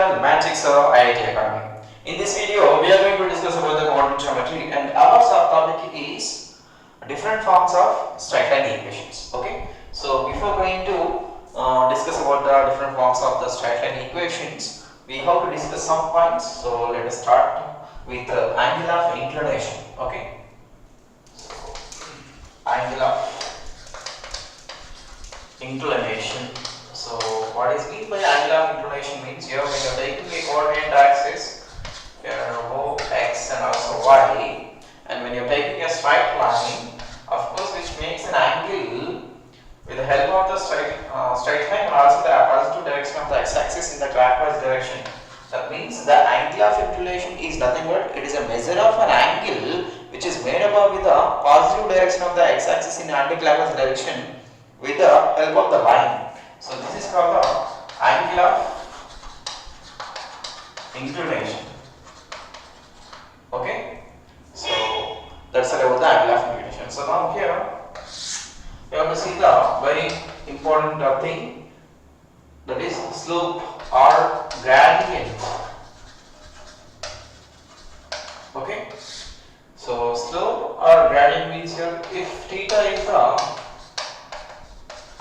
everyone, Magic Sir IIT Academy. In this video, we are going to discuss about the coordinate geometry, and our subtopic is different forms of straight line equations. Okay, so before going to discuss about the different forms of the straight line equations, we have to discuss some points. So let us start with angle of inclination. Okay, so angle of inclination. So what is mean by angle of inclination means here when you are taking a coordinate axis, here rho x and also y, and when you are taking a straight line, of course, which makes an angle with the help of the straight line and also the positive direction of the x-axis in the clockwise direction. That means the angle of inclination is nothing but it is a measure of an angle which is made up with the positive direction of the x-axis in anti-clockwise direction with the help of the line. So this is called the angle of inclination. Okay, so that's about the angle of inclination. So now here you have to see the very important thing, that is slope or gradient. Okay, so slope or gradient means here if theta is the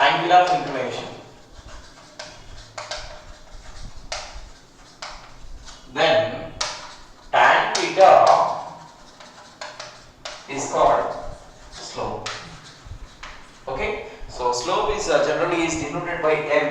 angle of inclination, then tan theta is called slope. Okay, so slope is generally is denoted by m,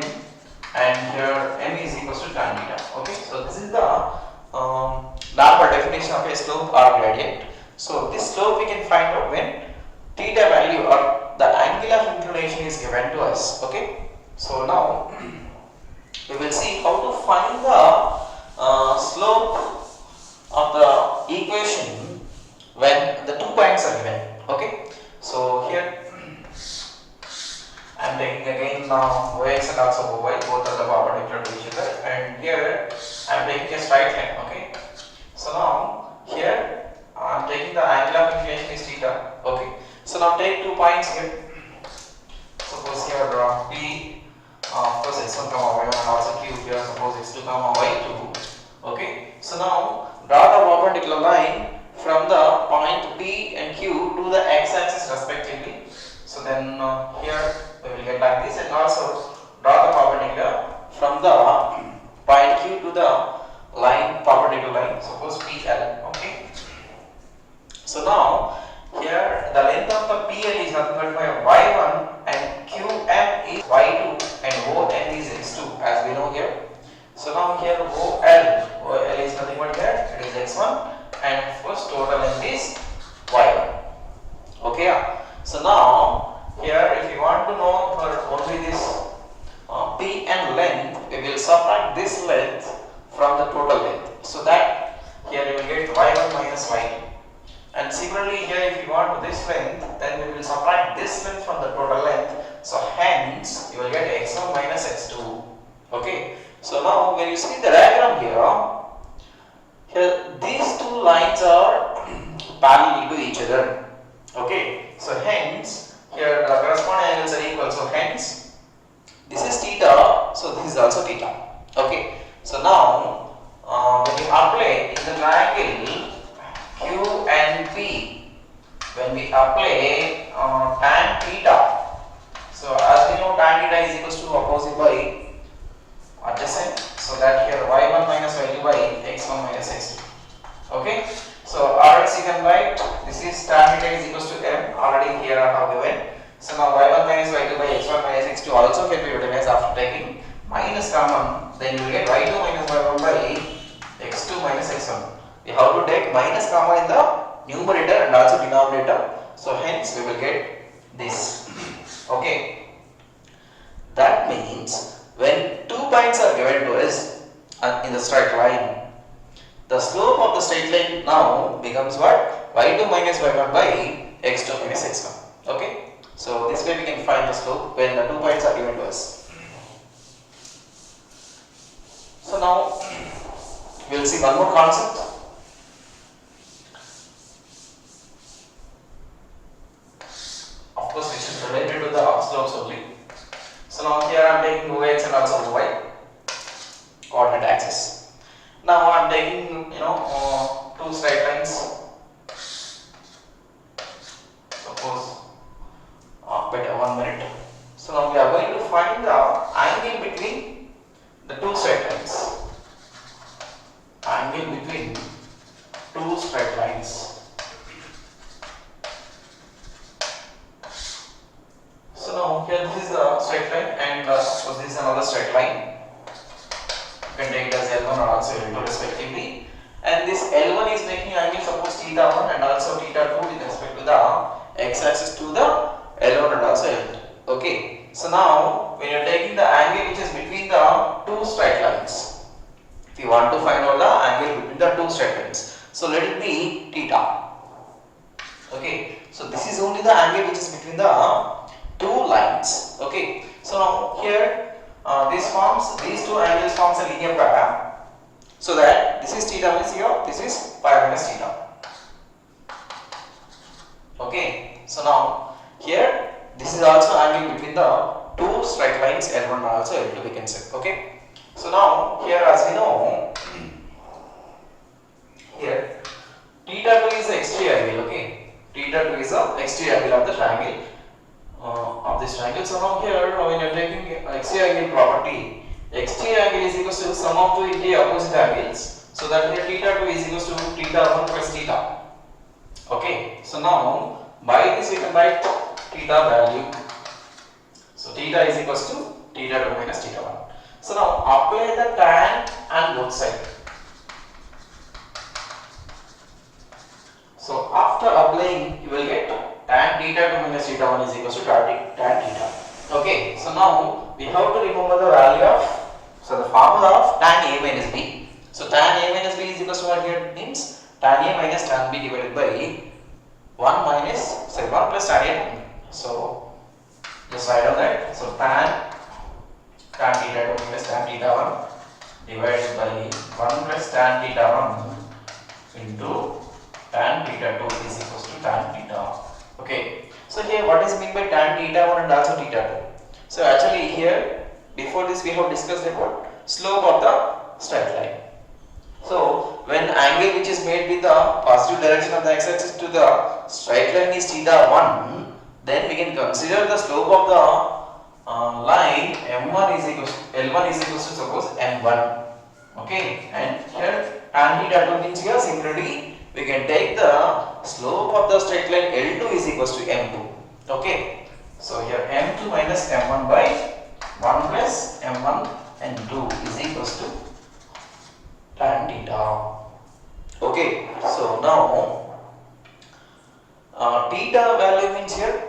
and here m is equals to tan theta. Okay, so this is the normal definition of a slope or gradient. So this slope we can find out when theta value or the angle of inclination is given to us. Okay, so now we will see how to find the slope of the equation when the 2 points are given. Okay, so here I am taking again Ox and also Oy, both are the perpendicular to each other, and here I am taking a straight line. Okay, so now here I am taking the angle of inclination is theta. Okay, so now take 2 points here. Suppose here P, of course x1 comma y1 and also Q here, suppose x2 comma y2. Okay, so now draw the perpendicular line from the point P and Q to the x-axis respectively. So then here we will get like this, and also draw the perpendicular from the point Q to the line, perpendicular line, suppose PL. Okay, so now here the length of the PL is nothing but y1 and QM is y2 and ON is x2 as we know here. So now here OL is nothing but here it is x1 and of course total length is y1. Okay, so now here if you want to know for only this P and length, we will subtract this length from the total length, so that here you will get y1 minus y2. And similarly here if you want this length, then we will subtract this length from the total length, so hence you will get x1 minus x2. Okay, so now when you see the diagram here these two lines are parallel to each other. Okay, so hence here the corresponding angles are equal, so hence this is theta, so this is also theta. Okay, so now when you apply in the triangle Q and P, when we apply tan theta, so as we know tan theta is equals to opposite by adjacent, so that here y1 minus y2 by x1 minus x2. Okay, so Rx you can write this is tan theta is equals to m, already here I have given. So now y1 minus y2 by x1 minus x2 also can be utilized after taking minus common, then you will get y2 minus y1 by x2 minus x1. We have to take minus comma in the numerator and also denominator, so hence we will get this. Okay, that means when 2 points are given to us in the straight line, the slope of the straight line now becomes what? y2 minus y1 by x2 minus x1. Okay, so this way we can find the slope when the 2 points are given to us. So now we will see one more concept. Of course, which is related to the slopes only. So now here I am taking Ox and also Oy, coordinate axis. the two straight lines. Angle between two straight lines. So now here this is a straight line and suppose this is another straight line. You can take it as L1 or also L2 respectively. And this L1 is making angle suppose theta1 and also theta2 with respect to the x-axis to the L1 and also L2. Okay. So now when you are taking the angle which is between the two straight lines, if you want to find out the angle between the two straight lines, so let it be theta. Okay. So this is only the angle which is between the two lines. Okay. So now here these two angles forms a linear pair. So that this is theta means here this is pi minus theta. Okay. So now here this is also angle between the two straight lines L1 and also L2 we can say. Okay. So now here as we know here theta2 is the exterior angle. Okay. Theta2 is the exterior angle of the triangle. Of this triangle. So now here when you are taking exterior angle property, exterior angle is equals to sum of two into opposite angles. So that here theta2 is equals to theta1 plus theta. Okay. So now by this we can write theta value. So theta is equals to theta2 minus theta1. So now apply the tan on both sides. So after applying you will get tan theta2 minus theta1 is equals to tan theta. Okay, so now we have to remember the value of, so the formula of tan A minus B. So tan A minus B is equals to what here means tan A minus tan B divided by 1 plus tan A. So just write down that. So tan theta2 minus tan theta1 divided by 1 plus tan theta1 into tan theta2 is equals to tan theta. Okay, so here what is meant by tan theta1 and also theta2? So actually here before this we have discussed about slope of the straight line. So when angle which is made with the positive direction of the x-axis to the straight line is theta1, then we can consider the slope of the line m1 is equals to L1 is equals to suppose m1. Okay, and here tan theta2 means here similarly we can take the slope of the straight line L2 is equals to m2. Okay, so here m2 minus m1 by 1 plus m1 and 2 is equals to tan theta. Okay, so now theta value means here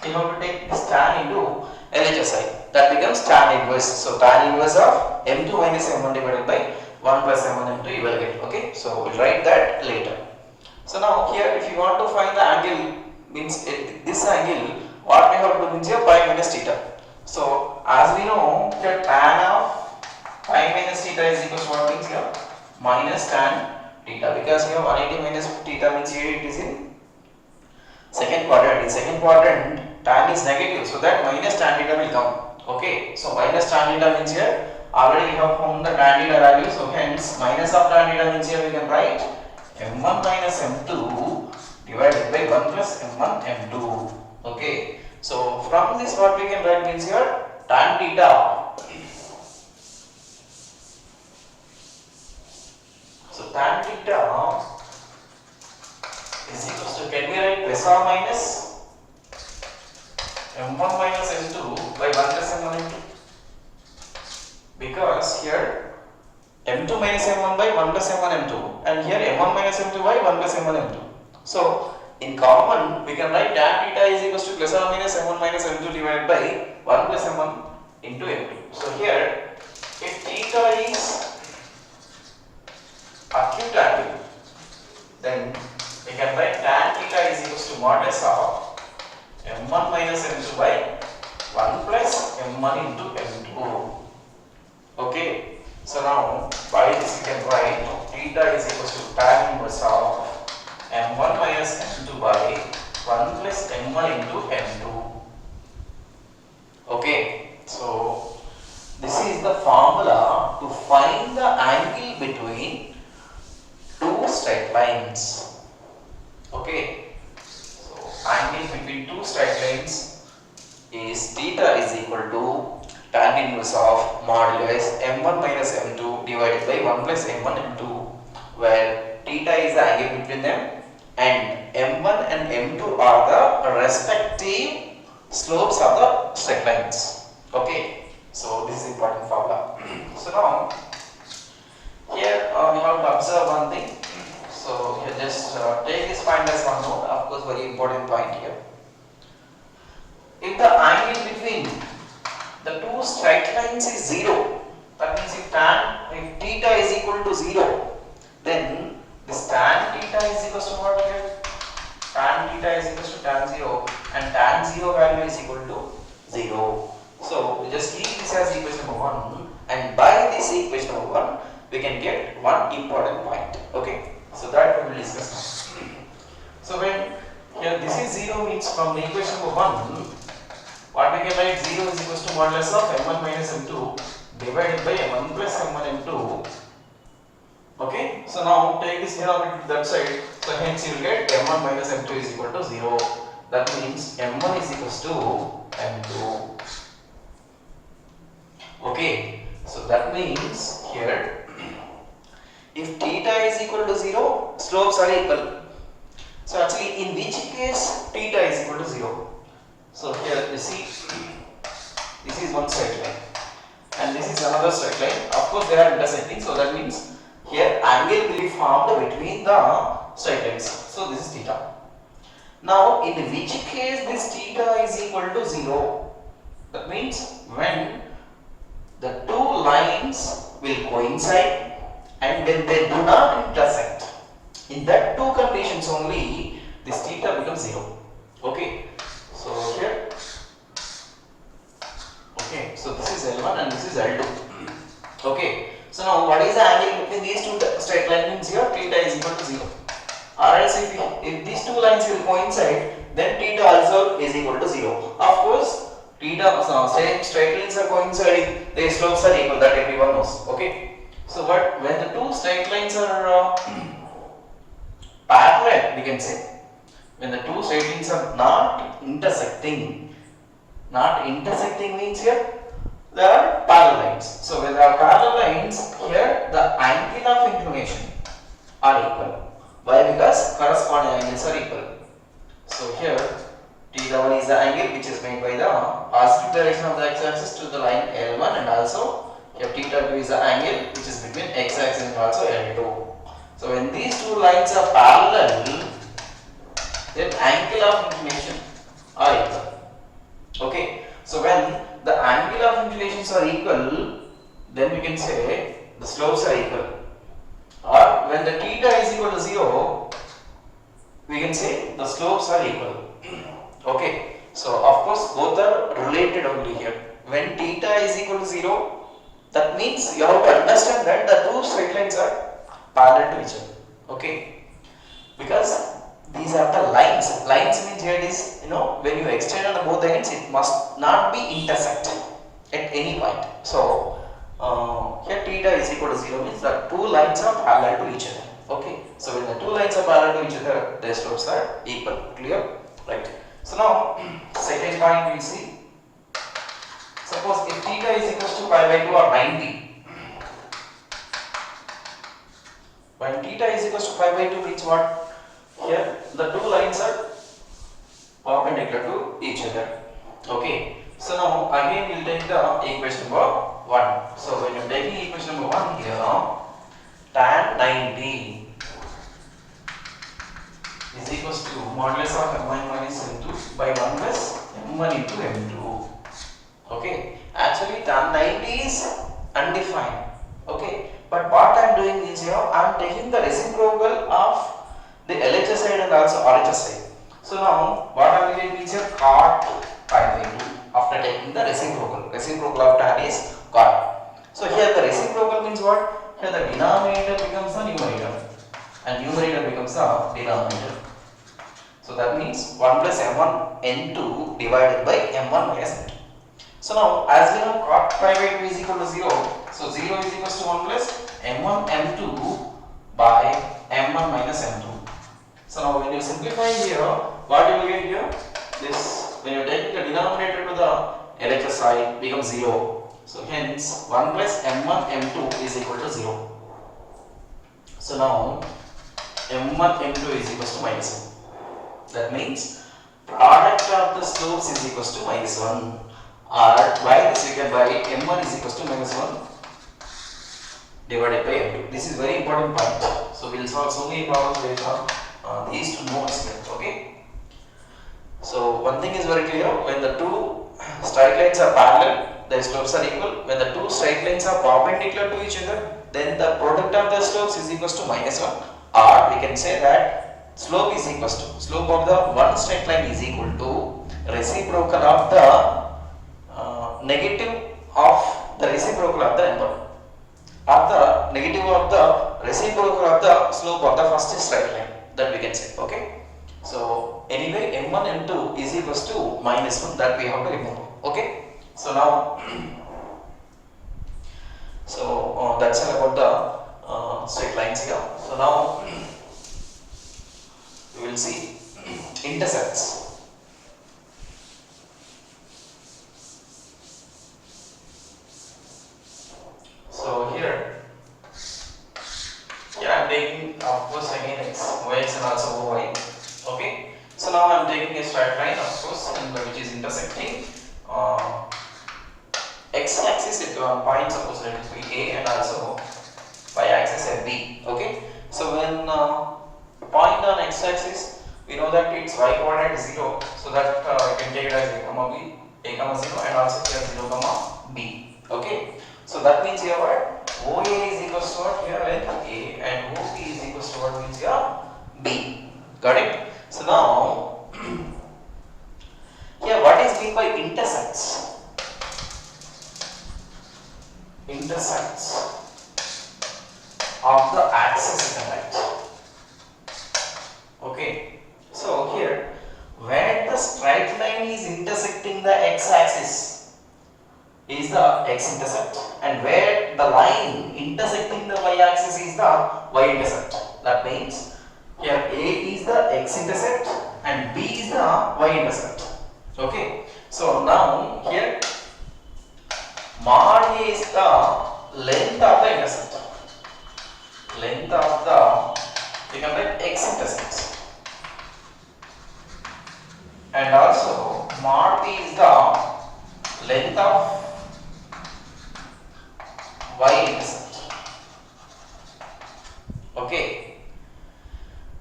you have to take this tan into LHSI, that becomes tan inverse. So tan inverse of m2 minus m1 divided by 1 plus m1 m2 you will get. Okay, so we'll write that later. So now here if you want to find the angle means this angle, what we have to do means here pi minus theta. So as we know here tan of pi minus theta is equals to what means here minus tan theta, because here 180 minus theta means here it is in second quadrant. In second quadrant tan is negative, so that minus tan theta will come. Okay, so minus tan theta means here already we have found the tan theta value, so hence minus of tan theta means here we can write m1 minus m2 divided by 1 plus m1 m2. Okay, so from this what we can write means here tan theta. So tan theta is equals to, can we write plus or minus m1 minus m2 by 1 plus m1 m2, because here m2 minus m1 by 1 plus m1 m2 and here m1 minus m2 by 1 plus m1 m2. So in common we can write tan theta is equals to plus or minus m1 minus m2 divided by 1 plus m1 into m2. So here if theta is acute angle, then we can write tan theta is equals to modulus of m1 minus m2 by 1 plus m1 into m2. Okay, so now by this we can write theta is equals to tan inverse of m1 minus m2 by 1 plus m1 into m2. Okay, so this is the formula to find the angle between two straight lines. Okay, so angle between two straight lines is theta is equal to tan tan inverse of modulus m1 minus m2 divided by 1 plus m1 m2, where theta is the angle between them and m1 and m2 are the respective slopes of the straight lines. Okay, so this is important formula. So now here we have to observe one thing. So here just take this point as one note. Of course, very important point here. If the angle between the two straight lines is 0, that means if theta is equal to 0, then this tan theta is equal to what here? Tan theta is equal to tan 0, and tan 0 value is equal to 0. So we just keep this as equation number 1, and by this equation number 1 we can get one important point. Okay, so that we will discuss now. So when here this is 0 means from the equation number 1, what we can write 0 is equal to modulus of m1 minus m2 divided by m1 plus m1 m2. Okay, so now take this denominator to that side, so hence you will get m1 minus m2 is equal to 0. That means m1 is equal to m2. Okay, so that means here if theta is equal to 0, slopes are equal. So actually in which case theta is equal to 0? So here you see, this is one straight line and this is another straight line. Of course they are intersecting, so that means here angle will be formed between the straight lines. So this is theta. Now in which case this theta is equal to 0? That means when the two lines will coincide and when they do not intersect. In that two conditions only this theta becomes 0. Okay. So here, okay, so this is L1 and this is L2. Okay, so now what is the angle between these two straight lines? Means here theta is equal to 0. Or else if these two lines will coincide, then theta also is equal to 0. Of course, theta, same straight lines are coinciding, their slopes are equal, that everyone knows. Okay, so but when the two straight lines are parallel, we can say. When the two straight lines are not intersecting means here they are parallel lines. So when there are parallel lines, here the angle of inclination are equal. Why? Because corresponding angles are equal. So here theta1 is the angle which is made by the positive direction of the x-axis to the line L1, and also here theta2 is the angle which is between x-axis and also L2. So when these two lines are parallel, then angle of inclination are equal. Okay, so when the angle of inclinations are equal, then we can say the slopes are equal. Or when the theta is equal to 0, we can say the slopes are equal. Okay, so of course both are related only here. When theta is equal to 0, that means you have to understand that the two straight lines are parallel to each other. Okay, because these are the lines. Lines means here it is, when you extend on both the ends, it must not be intersect at any point. So here theta is equal to 0 means the two lines are parallel to each other. Okay, so when the two lines are parallel to each other, their slopes are equal. Clear? Right. So now second point we see. Suppose if theta is equal to pi by 2 or 90. When theta is equal to pi by 2 means what? Here the two lines are perpendicular to each other. Okay, so now again we will take the equation number 1. So when you are taking equation number 1 here, tan 90 is equals to modulus of m1 minus m2 by 1 plus m1 into m2. Okay, actually tan 90 is undefined. Okay, but what I am doing is I am taking the reciprocal of the LHS side and also RHS side. So now what I will get is cot pi by 2 after taking the reciprocal. Reciprocal of tan is cot. So here the reciprocal means what? Here the denominator becomes the numerator and numerator becomes the denominator. So that means 1 plus m1 n2 divided by m1 minus n2. So now as we know cot pi by 2 is equal to 0. So 0 is equal to 1 plus m1 m2 by m1 minus m2. So now when you simplify here, what you will get here? This, when you take the denominator to the LHS side becomes 0. So hence 1 plus M1 M2 is equal to 0. So now M1 M2 is equal to minus 1. That means product of the slopes is equal to minus 1. Or by this we can write M1 is equal to minus 1 divided by M2. This is very important point. So we will solve so many problems based on these two nodes here. Okay. So one thing is very clear: when the two straight lines are parallel, their slopes are equal. When the two straight lines are perpendicular to each other, then the product of the slopes is equal to minus 1. Or we can say that slope is equal to slope of the one straight line is equal to reciprocal of the negative of the reciprocal of the M1. Or the negative of the reciprocal of the slope of the first straight line, that we can say. Okay. So anyway, M1 M2 is equals to minus 1, that we have to remove. Okay. So now that's all about the straight lines here. So now we will see intersects. So here I am taking, of course, again x and also y. Okay. So now I am taking a straight line, of course, which is intersecting x-axis at one point, suppose let it be A, and also y-axis at B. Okay. So when point on x-axis, we know that its y-coordinate is 0, so that we can take it as a comma b, a comma 0, and also here 0 comma b. Okay. So that means here what? OA is equal to what? Here length A, and OP is equal to what means here B. Got it? So now here what is meant by intersects? Intersects of the axis in the right. Okay. So here where the straight line is intersecting the x-axis is the x-intercept, and where the line intersecting the y-axis is the y-intercept. That means here A is the x-intercept and B is the y-intercept. Okay. So now here mod A is the length of the intercept. Length of the, we can write x-intercept. And also mod B is the length of y-intercept. Okay.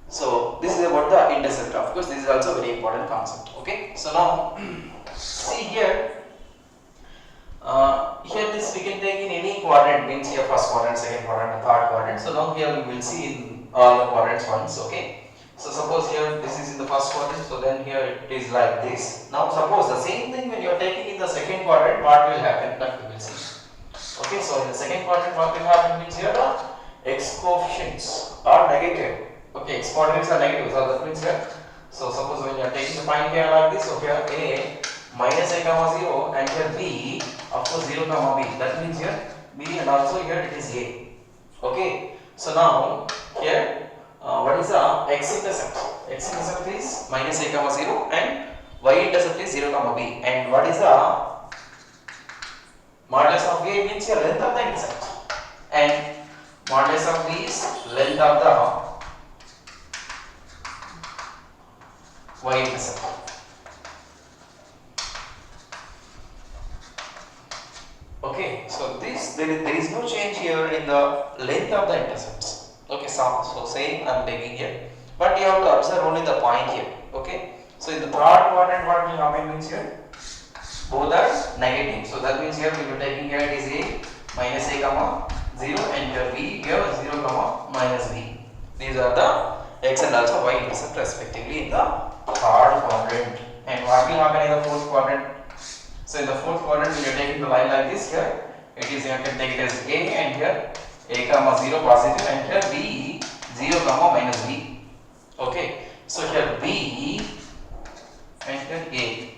So this is about the intercept. Of course, this is also very important concept. Okay. So now see here. Here this we can take in any quadrant, means here first quadrant, second quadrant, third quadrant. So now here we will see in all the quadrants once. Okay. So suppose here this is in the first quadrant, so then here it is like this. Now suppose the same thing when you are taking in the second quadrant, what will happen? That we will see. Okay, so in the second quadrant what will happen means here the x coefficients are negative. Okay, x coordinates are negative, so that means here. So suppose when you are taking the point here like this, so here A minus a comma 0, and here B, of course 0 comma B. That means here B, and also here it is A. Okay, so now here what is the x-intercept? X-intercept is minus a comma 0 and y-intercept is 0 comma B. And what is the modulus of A means your length of the intercept, and modulus of B is length of the y-intercept. Okay, so this there is no change here in the length of the intercepts. Okay, so same I am taking here, but you have to observe only the point here. Okay, so in the third quadrant what will happen means here both are negative, so that means here we will taking here it is A minus a comma 0, and here B here 0 comma minus B. These are the x and also y intercept respectively in the third quadrant. And what will happen in the fourth quadrant? So in the fourth quadrant when you are taking the line like this, here it is, you can take it as A, and here a comma 0 positive, and here B 0 comma minus B. Okay, so here B and here A.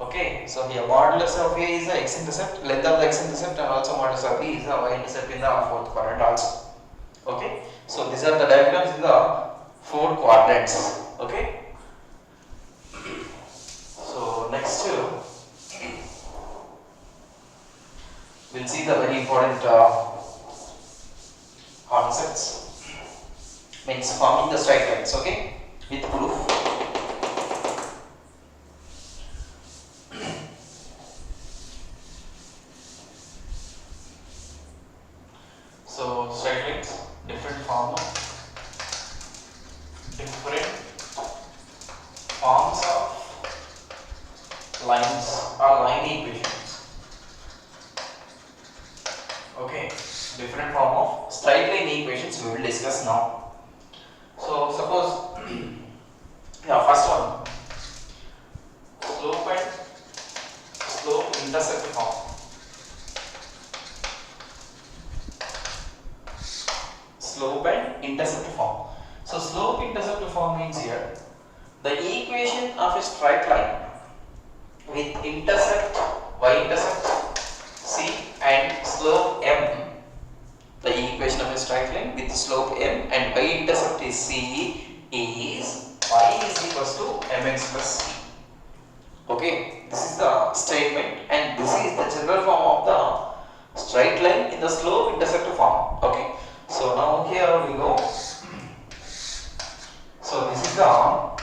Okay, so here modulus of A is the x-intercept, length of the x-intercept, and also modulus of B is the y-intercept in the fourth quadrant also. Okay, so these are the diagrams in the four quadrants. Okay, so next we'll see the very important concepts, means forming the straight lines, okay, with proof. So straight lines, different forms of lines or line equations. Okay, different form of straight line equations we will discuss now. So suppose yeah, first one, slope intercept form. Slope and intercept form. So slope intercept form means here the equation of a straight line with intercept y-intercept c and slope m. The equation of a straight line with slope m and y-intercept is c is y is equals to mx plus c. Okay, this is the statement and this is the general form of the straight line in the slope intercept form. Okay, so now here we go. So this is the, of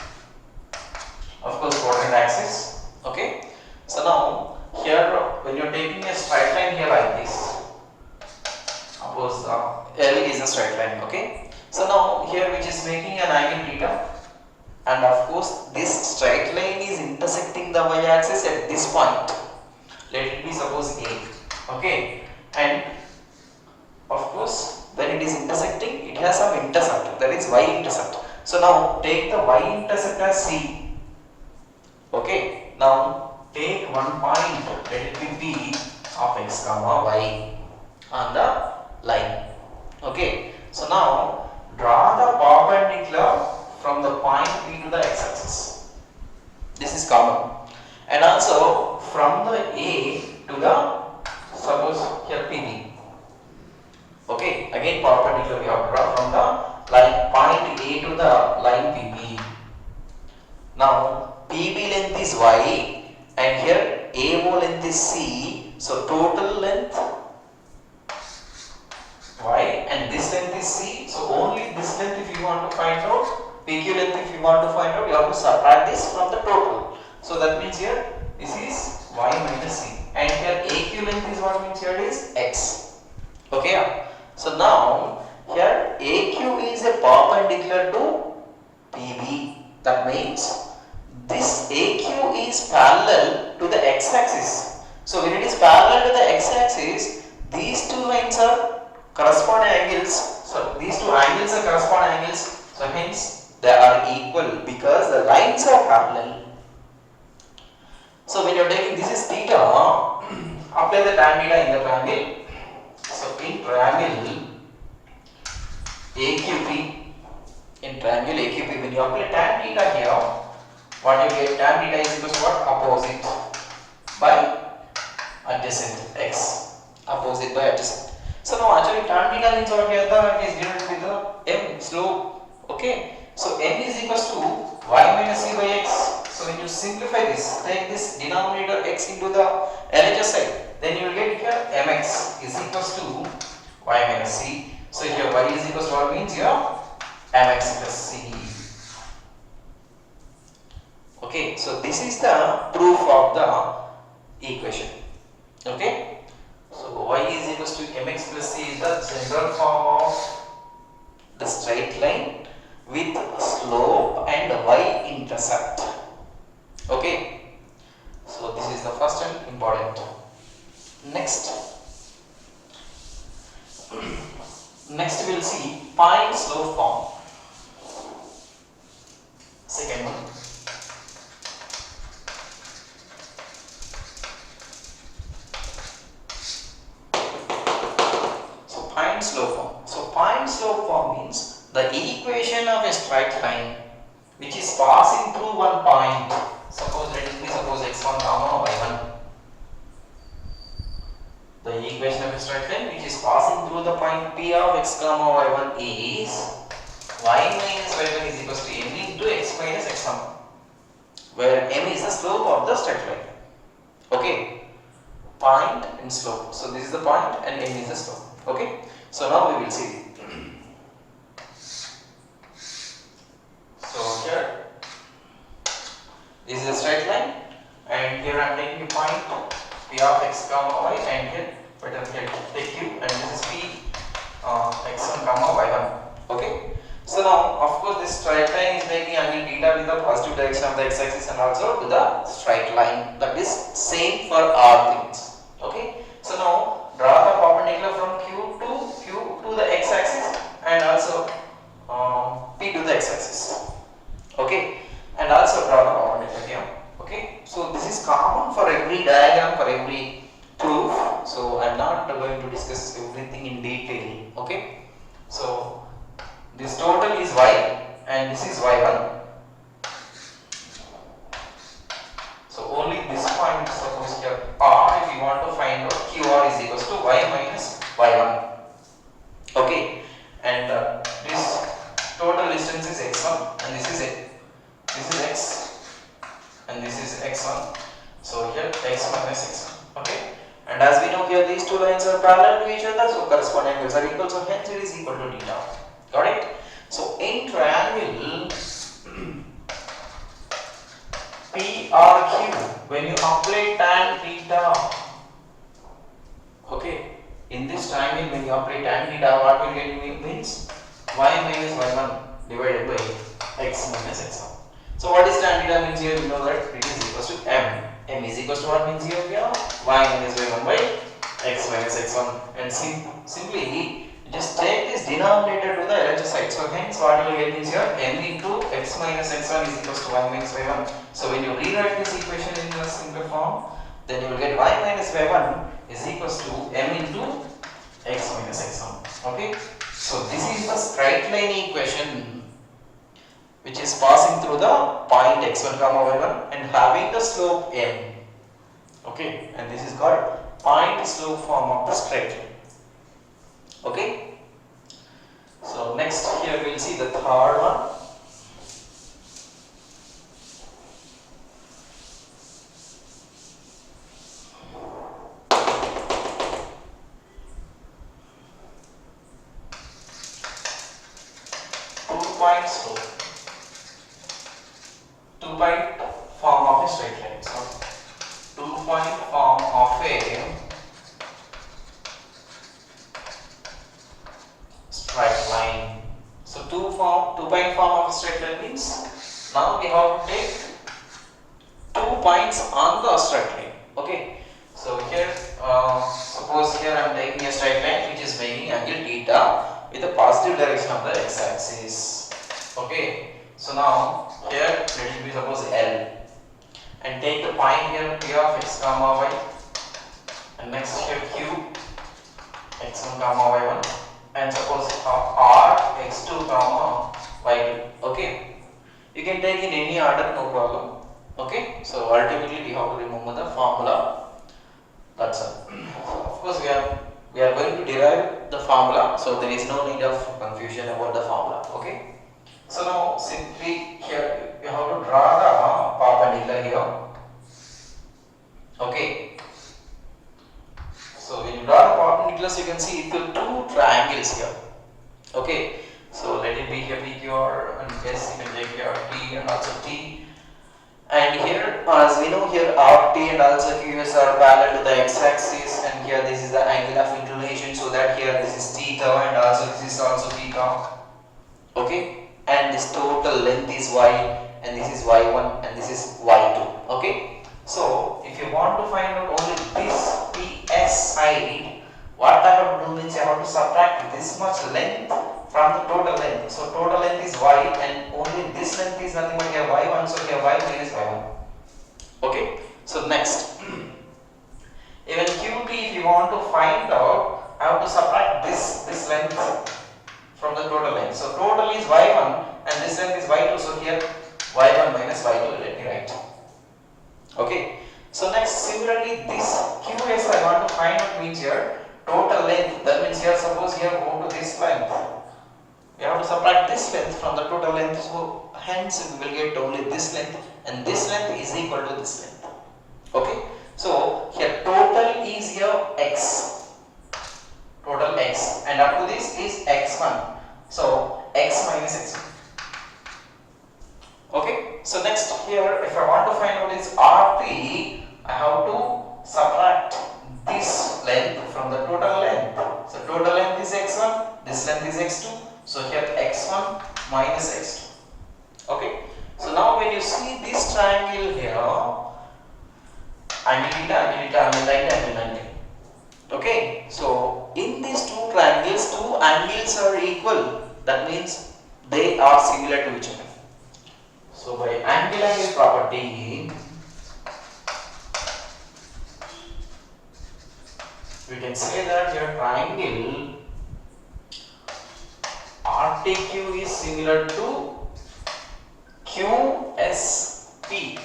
course, coordinate axis. Okay, so now here when you are taking a straight line here like this, suppose L is a straight line. Okay, so now here which is making an angle theta, and of course this straight line is intersecting the y-axis at this point. Let it be suppose A. Okay, and of course when it is intersecting, it has some intercept, that is y-intercept. So now take the y-intercept as C. Okay, now take one point, let it be P of x comma y on the line. Okay, so now draw the perpendicular from the point P to the x-axis. This is common. And also from the A to the, suppose here PB. Okay, again perpendicular we have to draw from the line point A to the line PB. Now PB length is y and here AO length is C. So total length y and this length is C. So only this length if you want to find out, PQ length if you want to find out, you have to subtract this from the total. So that means here this is y minus C and here AQ length is what means here is x. Okay, so now here AQ is a perpendicular to PB. That means this AQ is parallel to the x-axis. So when it is parallel to the x-axis, these two lines are corresponding angles. So these two angles are corresponding angles. So hence they are equal because the lines are parallel. So when you are taking this is theta, apply the tan theta in the triangle. So in triangle AQP, when you apply tan theta here, what you get, tan theta is equal to what? Opposite by adjacent x. Opposite by adjacent. So now actually tan theta means what here is given with the m slope. Okay, so m is equals to y minus c by x. So when you simplify this, take this denominator x into the LHS side, then you will get here mx is equals to y minus c. So here y is equals to what means here mx plus c. Okay, so this is the proof of the equation. Okay, so y is equals to mx plus c is the general form of the straight line with slope and y-intercept. Okay, so this is the first and important. Next we will see point slope form. Second one. So point slope form. So point slope form means the equation of a straight line which is passing through one point. Suppose let it be suppose x1 comma y1. The equation of a straight line which is passing through the point P of x comma y1 is y minus y1 is equals to m into x minus x1, where m is the slope of the straight line. Okay, point and slope. So this is the point and n is the slope. Okay. So now we will see. So here this is a straight line, and here I am taking a point p of x comma y, and here take q, and this is p x1 comma y1. Okay. So now of course this straight line is making angle theta with the positive direction of the x-axis and also with the straight line. That is same for all things. Okay. So now draw the perpendicular from q to the x-axis and also p to the x-axis. Okay. And also draw the perpendicular here. Okay. So this is common for every diagram, for every proof. So I am not going to discuss everything in detail. Okay. So this total is y and this is y1. So only this point, suppose here r, if you want to find out qr is equals to y minus y1. Okay, and this total distance is x1 and this is x and this is x1. So here x minus x1. Okay, and as we know here these two lines are parallel to each other, so corresponding angles are equal. So hence it is equal to theta. Got it? So in triangle PRQ, when you apply tan theta, okay, in this triangle when you apply tan theta, what will get means y minus y1 divided by x minus x1. So what is tan theta means here? We know that it is equals to m. M is equals to what means here? Y minus y1 by x minus x1, and simply just take this denominator to the LHS side. So hence what you will get is here m into x minus x1 is equals to y minus y1. So when you rewrite this equation in the simple form, then you will get y minus y1 is equals to m into x minus x1. Okay. So this is the straight line equation which is passing through the point x1 comma y1 and having the slope m. Okay. And this is called point slope form of the straight line. Okay. So next here we will see the third one. Two-point slope. Two-point form of a straight line. So two-point form of a straight line. So two-point form of a straight line means now we have to take 2 points on the straight line. Okay. So here suppose here I am taking a straight line which is making angle theta with the positive direction of the x-axis. Okay. So now here let it be suppose L, and take the point here p of x comma y, and next here q x1 comma y1, and suppose r x2 comma y2. Okay, you can take in any order, no problem. Okay, so ultimately we have to remember the formula. That's all. Of course we are going to derive the formula, so there is no need of confusion about the formula. Okay, so now simply here you have to draw the perpendicular here. Okay, so when you draw the perpendiculars, you can see equal two triangles here. Okay, so let it be here PQR, and yes, you can take here T and also T. And here, as we know here, RT and also QS are parallel to the x-axis, and here this is the angle of inclination, so that here this is theta and also this is also theta. Okay, and this total length is y, and this is y1 and this is y2. Okay, so if you want to find out only this PS side, what I have to do means I have to subtract this much length from the total length. So total length is y, and only this length is nothing but here y1, so here y minus y1. Okay, so next even QT, if you want to find out, I have to subtract this length from the total length. So total is y1 and this length is y2, so here y1 minus y2, let me write. Okay, so next similarly this QS I want to find out means here total length, that means here suppose here go to this length, we have to subtract this length from the total length, so hence we will get only this length, and this length is equal to this length. Okay, So here total is here x, total x, and up to this is x1. So x minus x1. Okay. So next here, if I want to find out this RT, I have to subtract this length from the total length. So total length is x1, this length is x2. So here x1 minus x2. Okay. So now when you see this triangle here, angle theta, angle 90, angle 90. Okay. So in these two triangles, two angles are equal. That means they are similar to each other. So by angle property, we can say that your triangle RTQ is similar to QSP.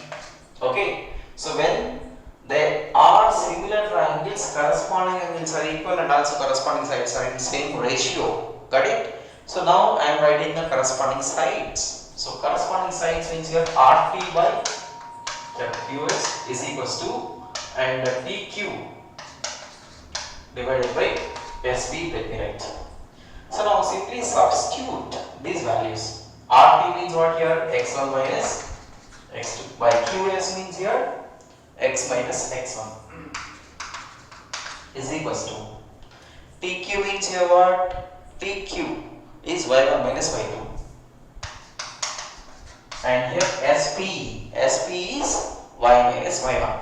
Okay. So when there are similar triangles, corresponding angles are equal and also corresponding sides are in same ratio. Got it? So now I am writing the corresponding sides. So corresponding sides means here RT by QS is equals to and TQ divided by SB, let me write. So now simply substitute these values. RT means what here? X1 minus X2 by QS means here X minus X1 is equals to TQ means here what? TQ is Y1 minus Y2 and here SP is Y minus Y1.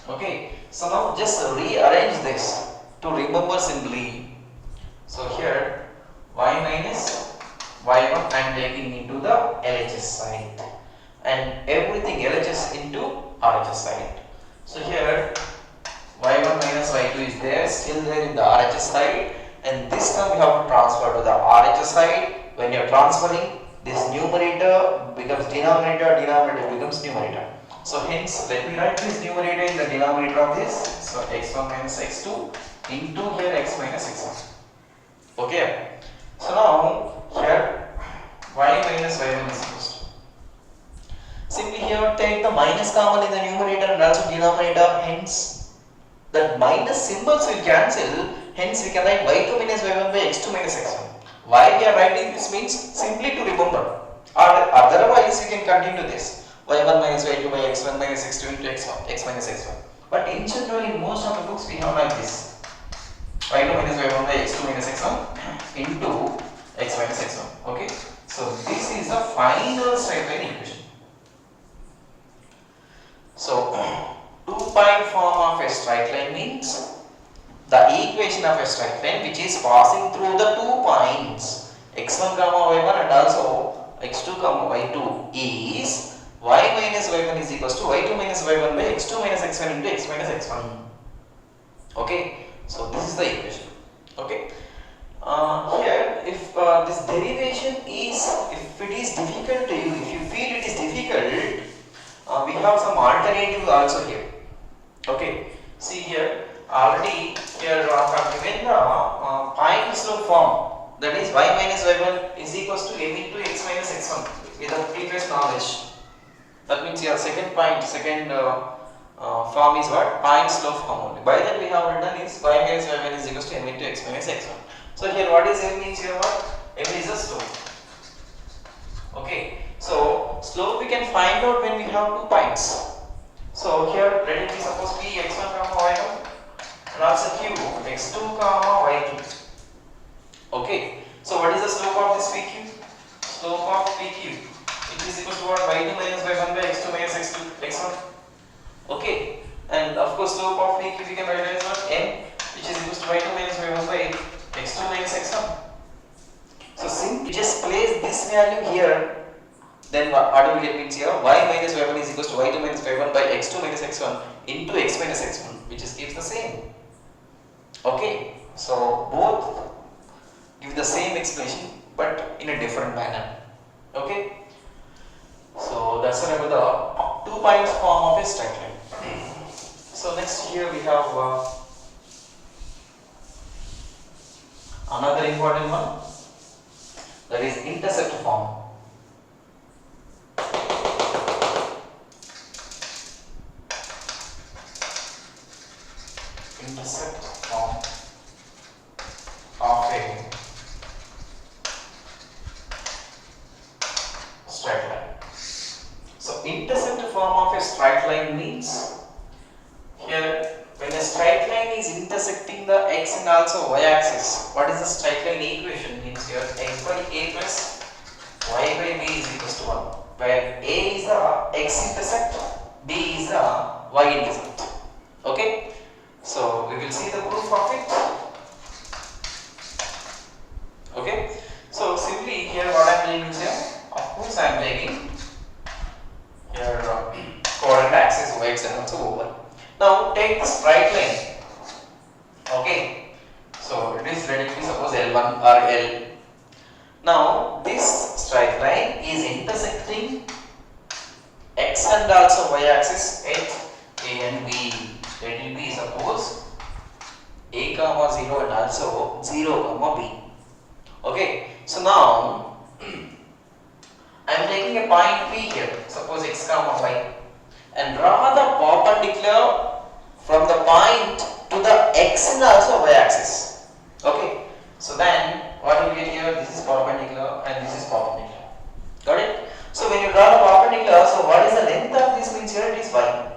Okay, so now just rearrange this to remember simply. So here Y minus Y1 I am taking into the LHS side and everything LHS into RHS side. So here Y1 minus Y2 is there, still there in the RHS side, and this term you have to transfer to the RHS side. When you are transferring, this numerator becomes denominator, denominator becomes numerator. So hence, let me write this numerator in the denominator of this. So x1 minus x2 into here x minus x1. Okay. So now here y minus y1 is equals to. Simply here take the minus common in the numerator and also denominator. Hence, the minus symbols will cancel. Hence, we can write y2 minus y1 by x2 minus x1. Why we are writing this means simply to remember. Or otherwise, we can continue this. Y1 minus y2 by x1 minus x2 into x1, x minus x1. But in general, in most of the books, we have like this. Y2 minus y1 by x2 minus x1 into x minus x1. Okay. So this is the final straight line equation. So 2-point form of a straight line means the equation of a straight line which is passing through the 2 points x1 comma y1 and also x2 comma y2 is y minus y1 is equals to y2 minus y1 by x2 minus x1 into x minus x1. Okay, so this is the equation. Okay, here if this derivation is, if it is difficult to you, if you feel it is difficult, we have some alternatives also here. Okay, see here already here I have given the point slope form, that is y minus y1 is equals to m into x minus x1 with the previous knowledge. That means your second form is what? Point slope form only. By that we have written is y minus y1 is equals to m into x minus x1. So here what is m means here what? M is a slope. Okay. So slope we can find out when we have 2 points. So here let it be suppose p x1 comma y1 and also q x2 comma y2. Okay. So what is the slope of this pq? Slope of pq, it is equal to what? Y2 minus y1 by x2 minus x1. Okay, and of course slope of PQ we can write as what? M, which is equal to y2 minus y1 by x2 minus x1. So simply just place this value here, then what do we get means here? Y minus y1 is equal to y2 minus y1 by x2 minus x1 into x minus x1, which is keeps the same. Okay, so both give the same explanation but in a different manner. Okay. So that's about the 2 points form of a straight line. So next here we have another important one, that is intercept form. intercept form of a straight line. So intercept form of a straight line means here when a straight line is intersecting the x and also y axis, what is the straight line equation? Means here x by a plus y by b is equals to 1, where a is the x intercept, b is the y intercept. Okay, so we will see the proof of it. Okay, so simply here what I am doing is here, of course I am taking here coordinate axis x and also y. Now take the straight line. Okay, so it is let it be suppose L1 or L. Now this straight line is intersecting x and also y axis at A and B. Let it be suppose A comma 0 and also 0 comma B. Okay, so now I am taking a point P here, suppose x comma y, and draw the perpendicular from the point to the x and also y axis. Okay, so then what you get here, this is perpendicular and this is perpendicular. Got it? So when you draw the perpendicular, so what is the length of this means here it is y,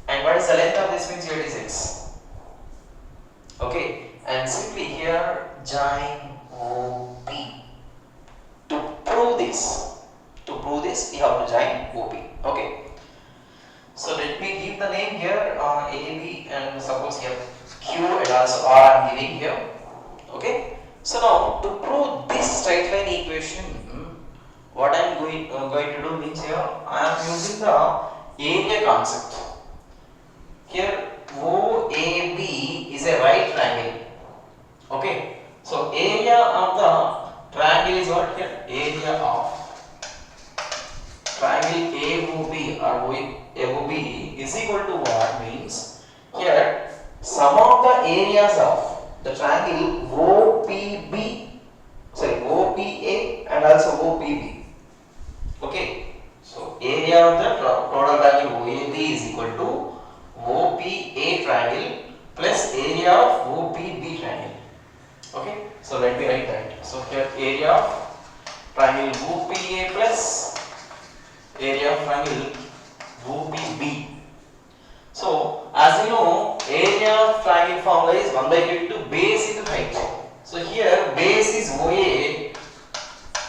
and what is the length of this means here it is x. Okay, and simply here join OP. To prove this we have to join OP. Okay, so let me give the name here AB, and suppose here Q and also R I am giving here. Okay, so now to prove this straight line equation, what I am going to do means here I am using the area concept. Here OAB is a right triangle. Okay, so area of the triangle is what here? Area of triangle AOB or AOB is equal to what? Means here sum of the areas of the triangle OPA and also OPB. Okay, so area of the total triangle OAB is equal to OPA triangle plus area of OPB triangle. Okay, so let me write that. So here area of triangle OPA plus area of triangle OPB. So as you know, area of triangle formula is 1 by equal to base into height. So here base is OA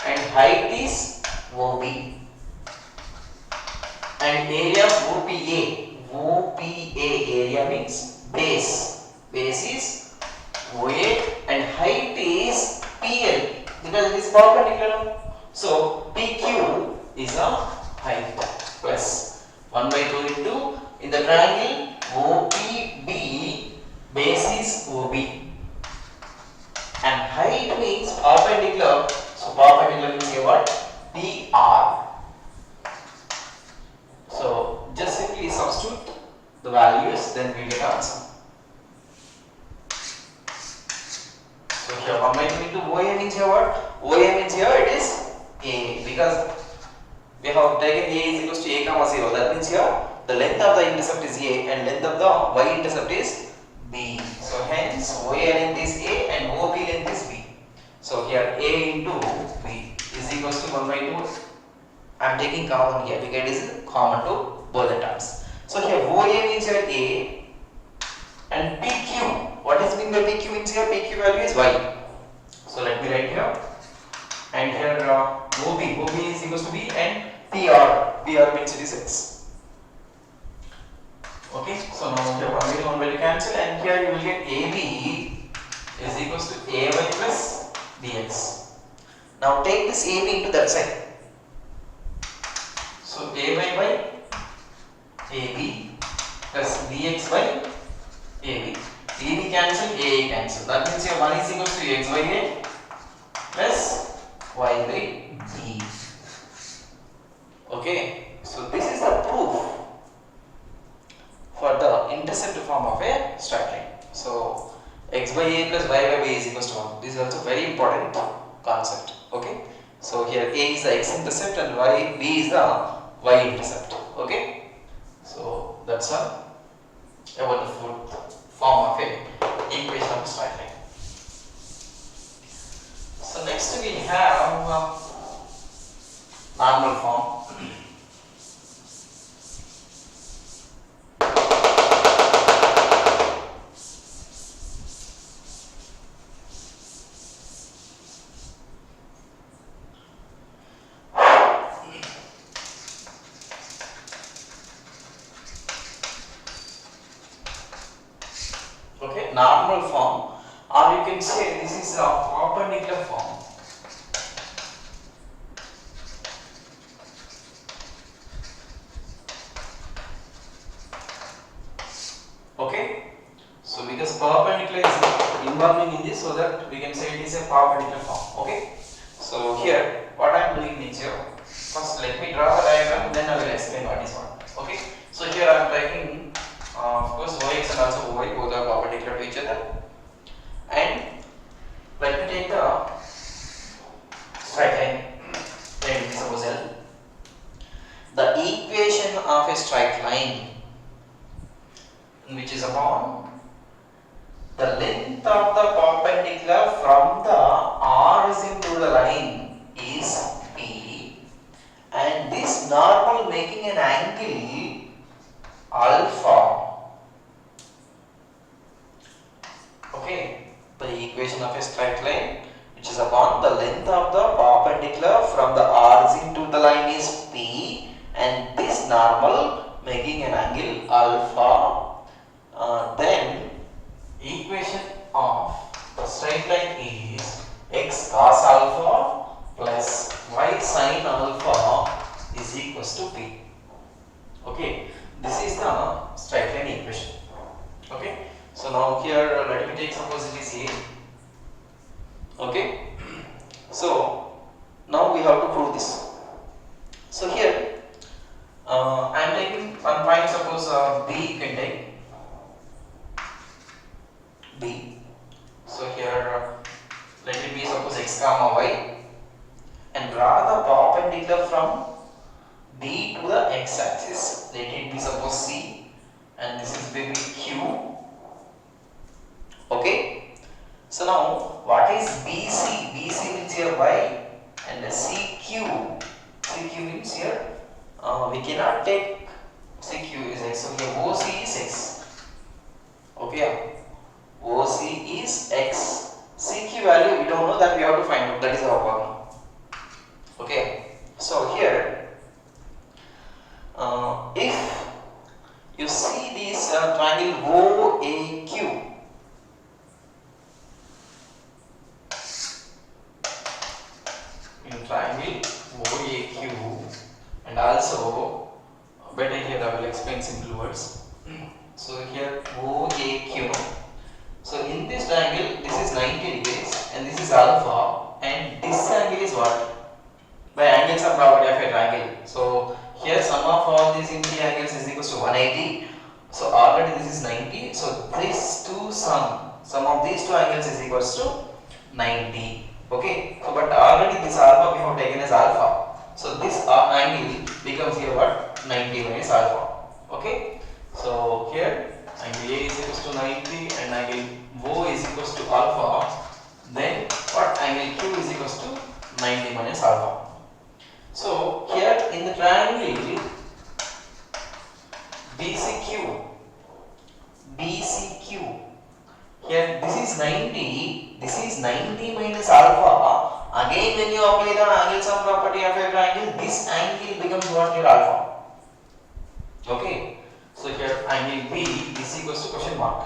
and height is OB, and area of OPA area means base is OA and height is PL because it is perpendicular. So PQ is a height plus 1 by 2 into in the triangle OPB, base is OB and height means perpendicular. So perpendicular means here what? PR. So just simply substitute the values, then we get answer. So here 1 by 2 into OA means here what? OA means here it is A, because we have taken A is equals to A comma 0. That means here the length of the intercept is A and length of the y intercept is B. So hence OA length is A and OB length is B. So here A into B is equals to 1 by 2. I am taking common here because it is common to both the terms. So here OA means here A and PQ. What is mean by PQ means here PQ value is Y. So let me write here. And here OB is equals to B and PR means it is X. Okay, so now here 1 by 2 cancel, and here you will get AB is equals to AY plus BX. Now take this AB into that side. So AY by AB plus BX by AB. AB cancel, AA cancel. That means here 1 is equals to X by A plus Y by B. Okay, so this is the proof for the intercept form of a straight line. So x by a plus y by b is equals to 1. This is also very important concept. Okay, so here a is the x intercept and b is the y intercept. Okay, so that's all. about the fourth form of a equation of a straight line. So next we have normal form. Okay, normal form, or you can say this is a perpendicular form. Okay, so because perpendicular is involving in this, so that we can say it is a perpendicular form. Okay, so here what I am doing is here, first let me draw the diagram, then I will explain what is what. Okay, so here I am taking of course Ox and also Oy, both are perpendicular to each other, and let me take the straight line, let me suppose L. The equation of a straight line, which is upon the length of the perpendicular from the origin to the line is P, and this normal making an angle alpha. Okay, the equation of a straight line which is upon the length of the perpendicular from the origin to the line is P, and this normal making an angle alpha. Then equation of the straight line is x cos alpha plus y sin alpha is equals to P. Okay, this is the straight line equation. Okay, so now here let me take suppose it is A. Okay, so now we have to prove this. So here I am taking one point, suppose B, you can take B. So here let it be suppose x comma y, and draw the perpendicular from B to the x axis. Let it be suppose C, and this is maybe Q. Okay, so now what is BC? BC means here y, and CQ. CQ means here we cannot take CQ is x. So here OC is x. Okay, OC is x. CQ value we don't know, that we have to find out. That is our problem. Okay, so here if you see this triangle OAQ, in triangle OAQ, and also better here I will explain simple words. So here OAQ. So in this triangle, this is 90 degrees and this is alpha, and this angle is what? By angles are property of a triangle. So here sum of all these infinity angles is equals to 180. So already this is 90. So these two sum of these two angles is equals to 90. Okay. So but already this alpha we have taken as alpha. So this angle becomes here what? 90 minus alpha. Okay. So here angle A is equals to 90 and angle O is equals to alpha. Then what? Angle Q is equals to 90 minus alpha. So here in the triangle BCQ, here this is 90, this is 90 minus alpha. Again when you apply the angle sum property of a triangle, this angle becomes what? Your alpha. Okay, so here angle B is equals to question mark,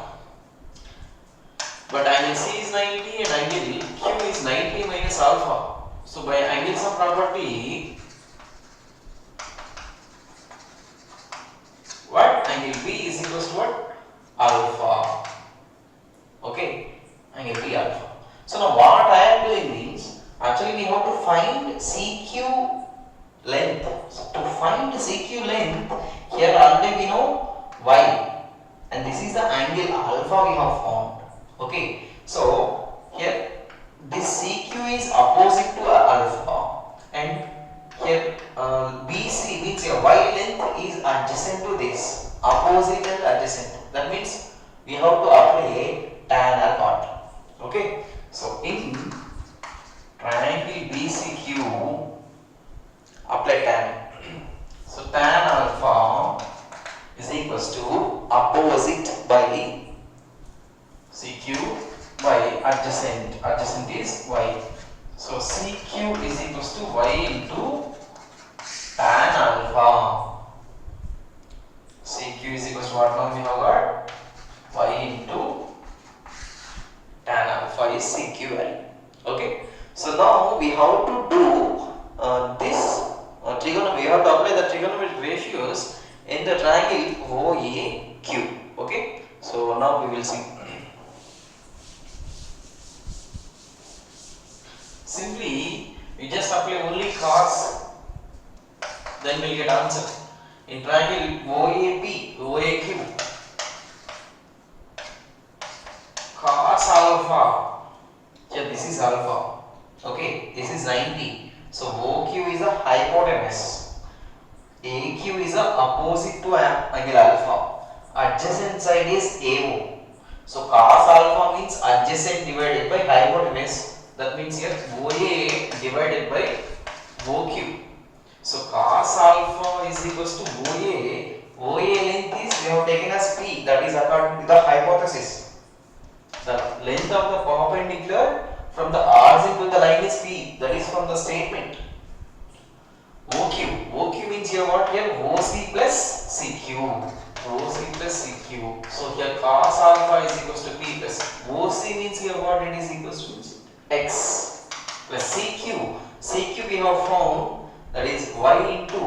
but angle C is 90 and angle Q is 90 minus alpha. So by angle sum property, what? Angle B is equals to what? Alpha. Okay, angle B alpha. So now what I am doing means, actually we have to find CQ length. So to find CQ length, here already we know y, and this is the angle alpha we have found. Okay, so here this CQ is opposite to alpha, and here BC means your y length is adjacent to this. opposite and adjacent. That means we have to apply tan alpha. Okay, so in triangle BCQ, apply tan. So tan alpha is equals to opposite by CQ by adjacent. Adjacent is y. So CQ is equals to y into tan alpha. CQ is equals to what now we have got? Y into tan alpha is CQL. Okay. So now we have to do this trigonometry. We have to apply the trigonometric ratios in the triangle OAQ. Okay. So now we will see. Simply we just apply only cos, then we will get answer. In triangle OAQ, cos alpha, yeah, this is alpha, okay, this is 90. So OQ is a hypotenuse, AQ is a opposite to angle alpha, adjacent side is AO. So cos alpha means adjacent divided by hypotenuse. That means here OA divided by OQ. So cos alpha is equals to OA. OA length is we have taken as P, that is according to the hypothesis. The length of the perpendicular from the origin to the line is P, that is from the statement. OQ. OQ means here what? Here OC plus CQ. OC plus CQ. So here cos alpha is equals to P plus OC means here what? It is equals to X plus CQ. CQ we have found, that is y into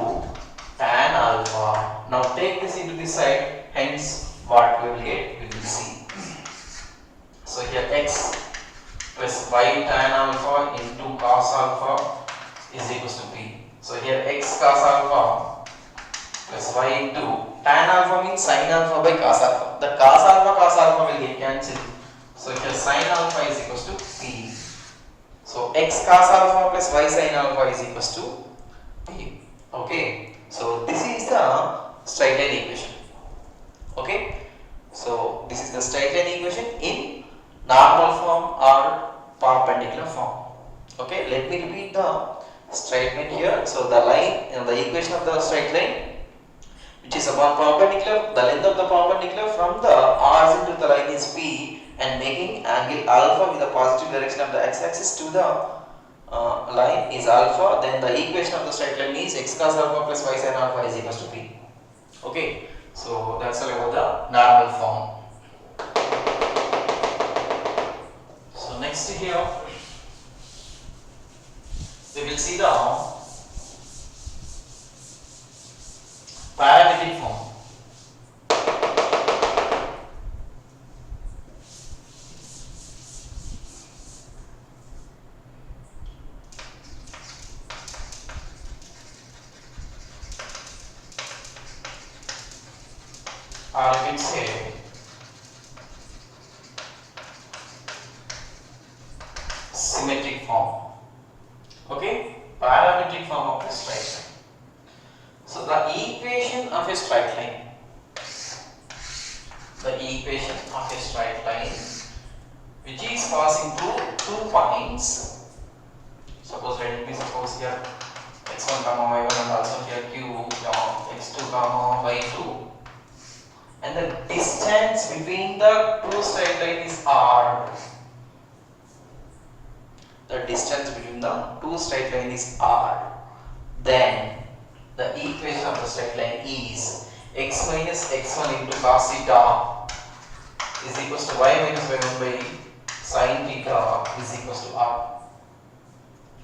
tan alpha. Now take this into this side, hence what we will get, we will see. So here x plus y tan alpha into cos alpha is equals to P. So here x cos alpha plus y into tan alpha means sin alpha by cos alpha. The cos alpha will get cancelled. So here sin alpha is equals to P. So x cos alpha plus y sin alpha is equals to P. Okay. So this is the straight line equation. Okay. So this is the straight line equation in normal form or perpendicular form. Okay. Let me repeat the statement here. So the line, the equation of the straight line, which is upon perpendicular, the length of the perpendicular from the origin to the line is P, and making angle alpha with the positive direction of the x-axis to the line is alpha. Then the equation of the straight line is x cos alpha plus y sin alpha is equals to P. Okay, so that's all about the normal form. So next here we will see the parametric form. Or you can say symmetric form. Okay, parametric form of a straight line. So the equation of a straight line, which is passing through 2 points. Suppose let me suppose here x1 comma y1 and also here q x2 comma y2. And the distance between the two straight line is r. The distance between the two straight line is r. Then the equation of the straight line is x minus x1 into cos theta is equals to y minus y1 by sin theta is equals to r.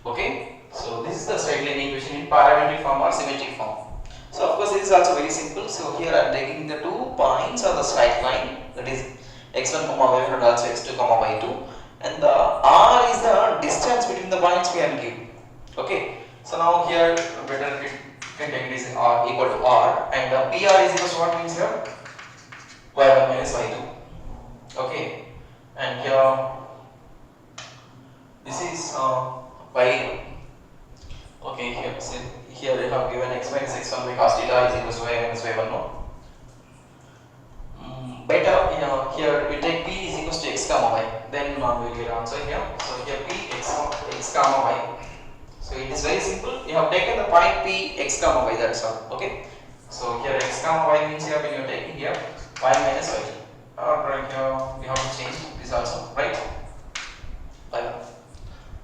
Okay, so this is the straight line equation in parametric form or symmetric form. So of course this is also very simple. So here I am taking the 2 points on the straight line, that is x1 comma y1 and also x2 comma y2, and the r is the distance between the points we have given. Okay, so now here better we can take this r equal to r, and pr is equal to what means here y1 minus y2. Okay, and here this is y. Okay, here we have given x minus x1 by cos theta is equal to y minus y1. No? here you take p is equals to x comma y, then we will get answer here. So here p x comma y. So it is very simple. You have taken the point p x comma y, that's all. Okay. So here x comma y means here when you are taking here y minus y. Right here we have to change this also, right?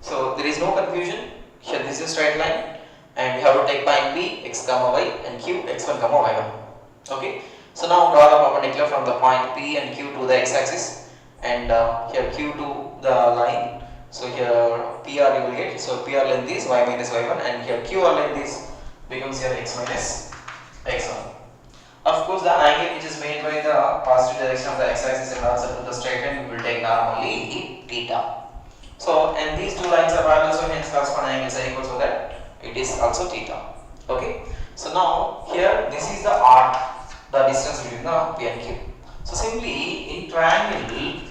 So there is no confusion. Here this is a straight line, and we have to take point p x comma y and q x1 comma y1. Okay. So now draw the perpendicular from the point p and q to the x-axis, and here q to the line. So here PR you will get, so PR length is y minus y1, and here QR length is becomes here x minus x1. Of course, the angle which is made by the positive direction of the x-axis and also to the straight line we will take normally theta. So and these two lines are parallel, so hence corresponding angles are equal, so that it is also theta. Okay. So now here this is the arc, the distance between the P and Q. So simply in triangle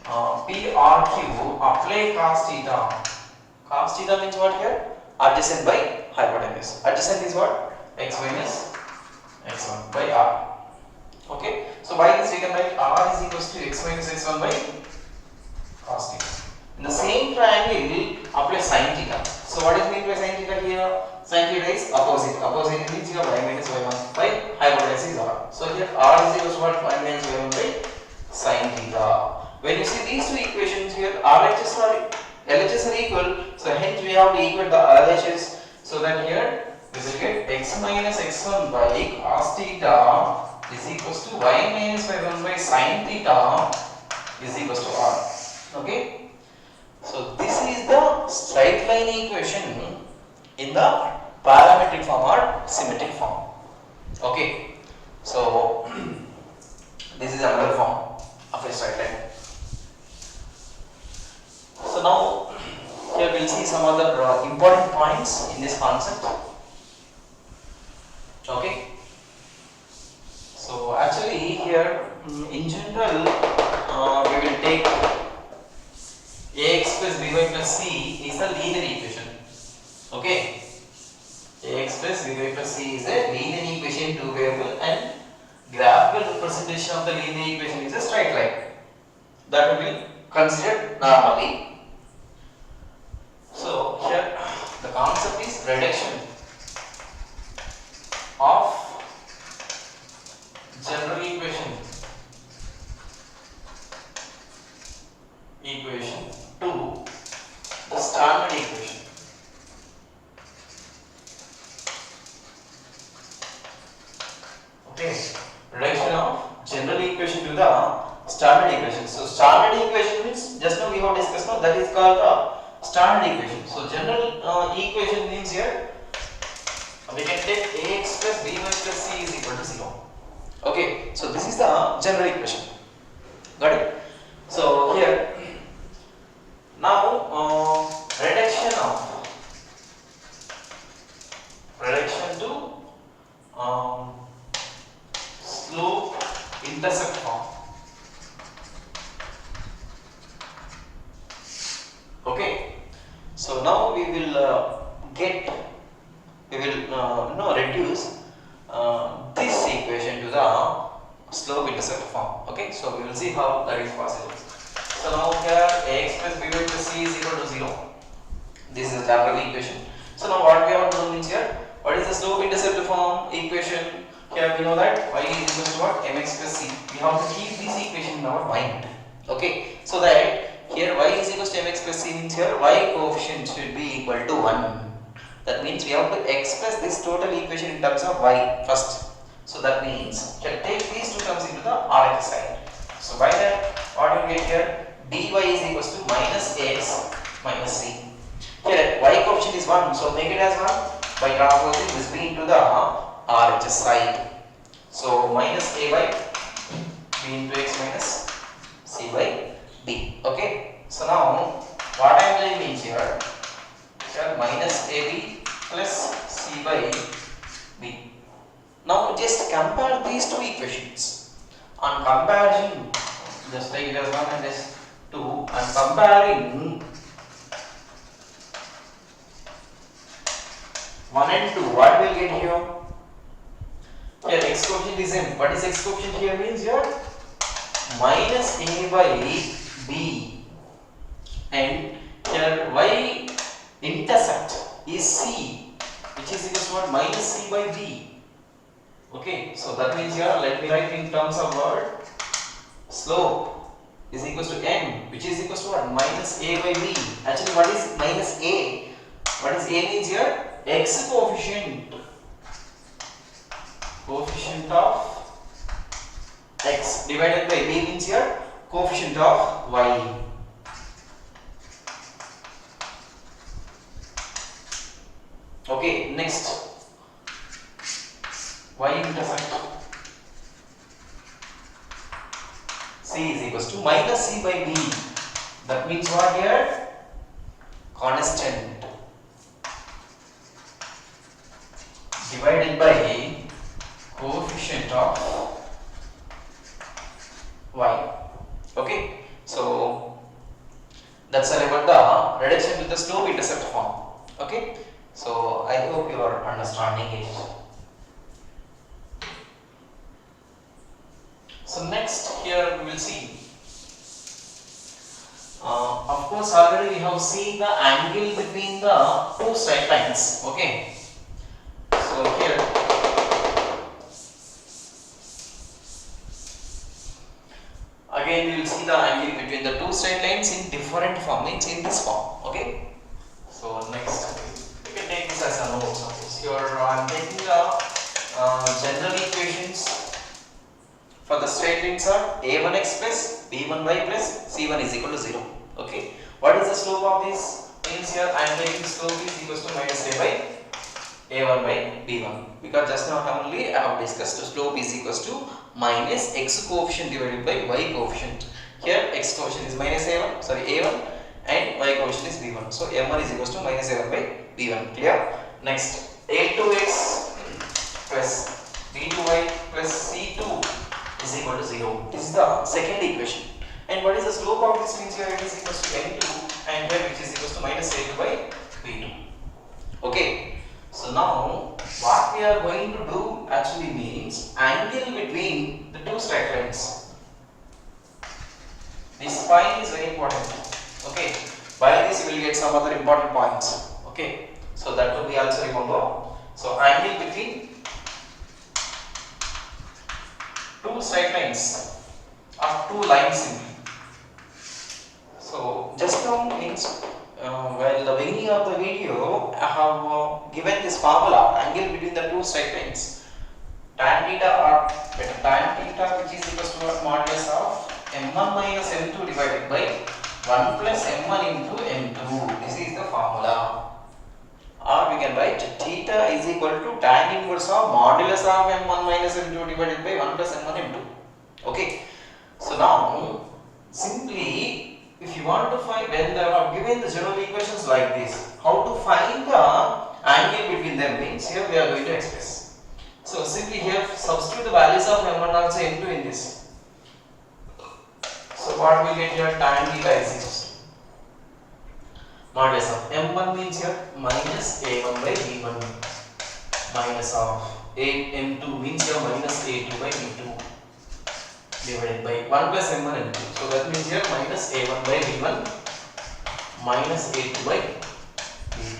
PRQ apply cos theta. Cos theta means what here? Adjacent by hypotenuse. Adjacent is what? X minus x1 by r. Okay. So by this we can write r is equals to x minus x1 by cos theta. In the same triangle apply sin theta. So what is meant by sin theta here? Sin theta is opposite. Opposite means your y minus y1 by hypotenuse is r. So here r is equals to what? Y minus y1 by sin theta. When you see these two equations here, RHS or LHS are equal, so hence we have to equate the RHS, so that here we will get x minus x1 by cos theta is equals to y minus y1 by sin theta is equals to r. Okay. So this is the straight line equation in the parametric form or symmetric form. Okay. So this is another form of a straight line. So now here we will see some other important points in this concept. Okay. So actually here in general we will take ax plus by plus c is a linear equation. Okay. Ax plus by plus c is a linear equation, two variable, and graphical representation of the linear equation is a straight line. That will be considered normally. So here the concept is reduction of general equation to the standard equation. Okay, reduction of general equation to the standard equation. So standard equation means just now we have discussed now, that is called the standard equation. So general equation means here we can take ax plus by plus c is equal to 0. Okay, so this is the general equation. Got it? So here now reduction to slope intercept form. Okay, so now we will reduce this equation to the slope intercept form. Okay, so we will see how that is possible. So now here ax plus by plus c is equal to 0. This is a general equation. So now what we have to do means here, what is the slope intercept form equation? Here we know that y is equal to what? Mx plus c. We have to keep this equation in our mind. Okay, so that here y is equal to mx plus c means here y coefficient should be equal to 1. That means we have to express this total equation in terms of y first. So that means here take these two terms into the RHS side. So by that what you get here, dy is equal to minus ax minus c. Here y coefficient is 1, so make it as 1 by transposing this b into the RHS side. So minus a by b into x minus c by b. Okay. So now what I am doing means here minus ab plus c by b. Now just compare these two equations. On comparison, just take it as 1 and as 2, and comparing 1 and 2, what will get here? Here x coefficient is m. What is x coefficient here means here? minus a by b, and here y intercept is c, which is equal to what? Minus c by b. Okay, so that means here let me write in terms of word slope is equals to m, which is equals to what? Minus a by b. Actually, what is minus a? What is a means here? X coefficient. Coefficient of x divided by b means here coefficient of y. Okay, next y intercept c is equals to minus c by b. That means what here? Constant divided by coefficient of y. Okay, so that's all about the reduction with the slope intercept form. Okay, so I hope you are understanding it. So next here we will see, of course already we have seen the angle between the two straight lines. Okay, so here again we will see the angle between the two straight lines in different form, means in this form. Okay, so next you can take this as a note. Suppose here I am taking the general equations for the straight lines are a1x plus b1y plus c1 is equal to 0. Okay, what is the slope of this? Means here I am taking slope is equals to minus a by a1 by b1, because just now only I have discussed slope is equals to minus x coefficient divided by y coefficient. Here x coefficient is minus a1, sorry a1, and y coefficient is b1. So m1 is equals to minus a1 by b1. Clear? Next, a2x plus b2y plus c2 is equal to 0. This is the second equation. And what is the slope of this? Means here it is equals to m2, and here which is equals to minus a2 by b2. Okay. So now what we are going to do actually means angle between the two straight lines. This point is very important. Okay. By this you will get some other important points. Okay. So that will be also remember. So angle between two straight lines or two lines simply. So just now means while the beginning of the video I have given this formula, angle between the two straight lines, tan theta or tan theta which is equals to modulus of m1 minus m2 divided by 1 plus m1 into m2. This is the formula. Or we can write theta is equal to tan inverse of modulus of m1 minus m2 divided by 1 plus m1 m2. Okay. So now simply if you want to find, when they are given the general equations like this, how to find the angle between them means here we are going to express. So simply here substitute the values of m1 also m2 in this. So what we get here, tan theta is equals to modulus of m1 means here minus a1 by b1 minus of m2 means here minus a2 by b2 divided by 1 plus m1 m2. So that means here minus a1 by b1 minus a2 by b2.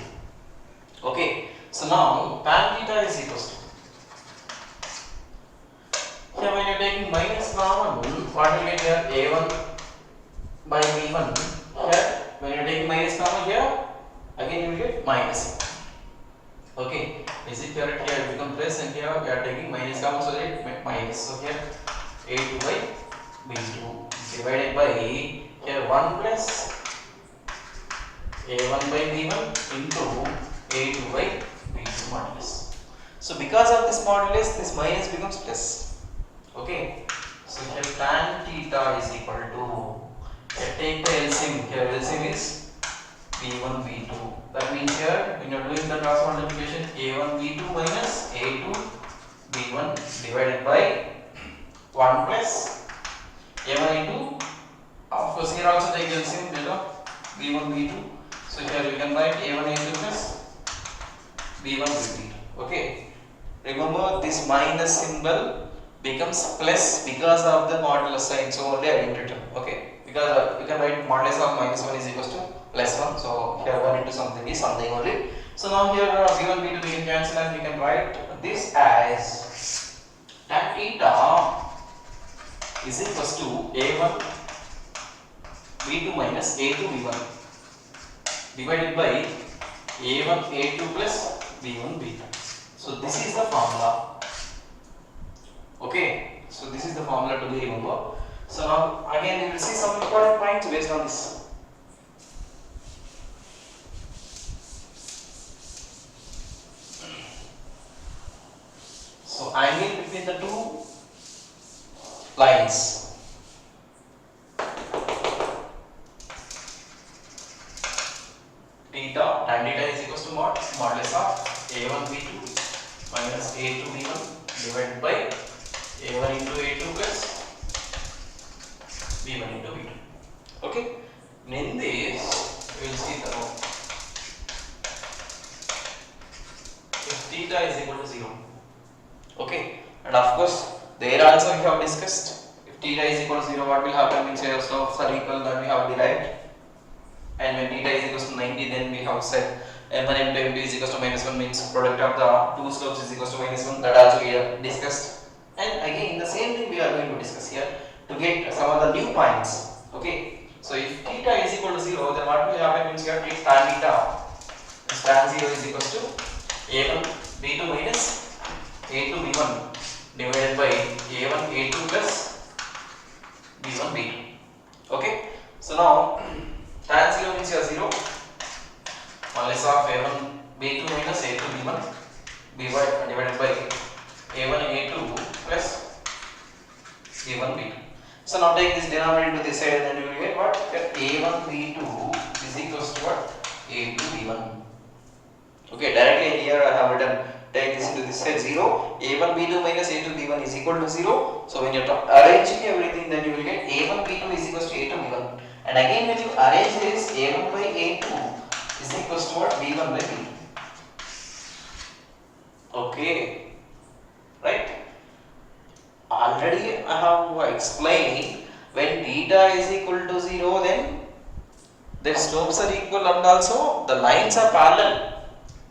Okay. So now tan theta is equals to, here when you are taking minus common, what will get here? a1 by b1. Here when you are taking minus common, here again you will get minus. Okay. Is it correct? Here it becomes plus, and here we are taking minus common, so that minus. So here a2 by b2 divided by here 1 plus a1 by b1 into a2 by b2 modulus. So because of this modulus, this minus becomes plus. Okay. So here tan theta is equal to, here take the LCM. Here LCM is b1 b2. That means here when you are doing the cross multiplication, a1 b2 minus a2 b1 divided by 1 plus a1 into, of course here also take LCM b1 b2. So here we can write a1 a2 plus b1 b2. Okay. Remember this minus symbol becomes plus because of the modulus sign, so only I did it. Okay, because you can write modulus of minus 1 is equals to plus 1, so here 1 into something is something only. So now here b1 b2 we can cancel and we can write this as tan theta is equals to a1 b2 minus a2 b1 divided by a1 a2 plus b1 b2. So this is the formula. Okay, so this is the formula to be remembered. So now again we will see some important points based on this. So angle between the two lines. Theta, tan theta is equals to modulus of a1 b2 minus a2 b1 divided by a1 into a2 plus b1 into b2. Okay, in this we will see the if theta is equal to 0. Okay, and of course there also we have discussed if theta is equal to 0 what will happen when slopes are equal, that we have derived. And when theta is equals to 90, then we have said m1 m2 m2 is equals to minus 1 means product of the two slopes is equals to minus 1, that also we have discussed. And again the same thing we are going to discuss here to get some of the new points. Okay, so if theta is equal to 0, then what will happen means here take tan theta, tan 0 is equals to a1 b2 minus a2 b1 divided by a1 a2 plus b1 b2. Okay, so now tan 0 means here 0 modulus of a1 b2 minus a2 b1 divided by a1 a2 plus a1 b2. So now take this denominator to this side and then you will get what? a1 b2 is equals to what? a2 b1. Okay, directly here I have written, take this into this side 0, a1 b2 minus a2 b1 is equal to 0. So when you are arranging everything, then you will get a1 b2 is equals to a2 b1. And again when you arrange this, a1 by a2 is equals to what? b1 by b2. Okay, right? Already I have explained, when theta is equal to 0, then their slopes are equal and also the lines are parallel.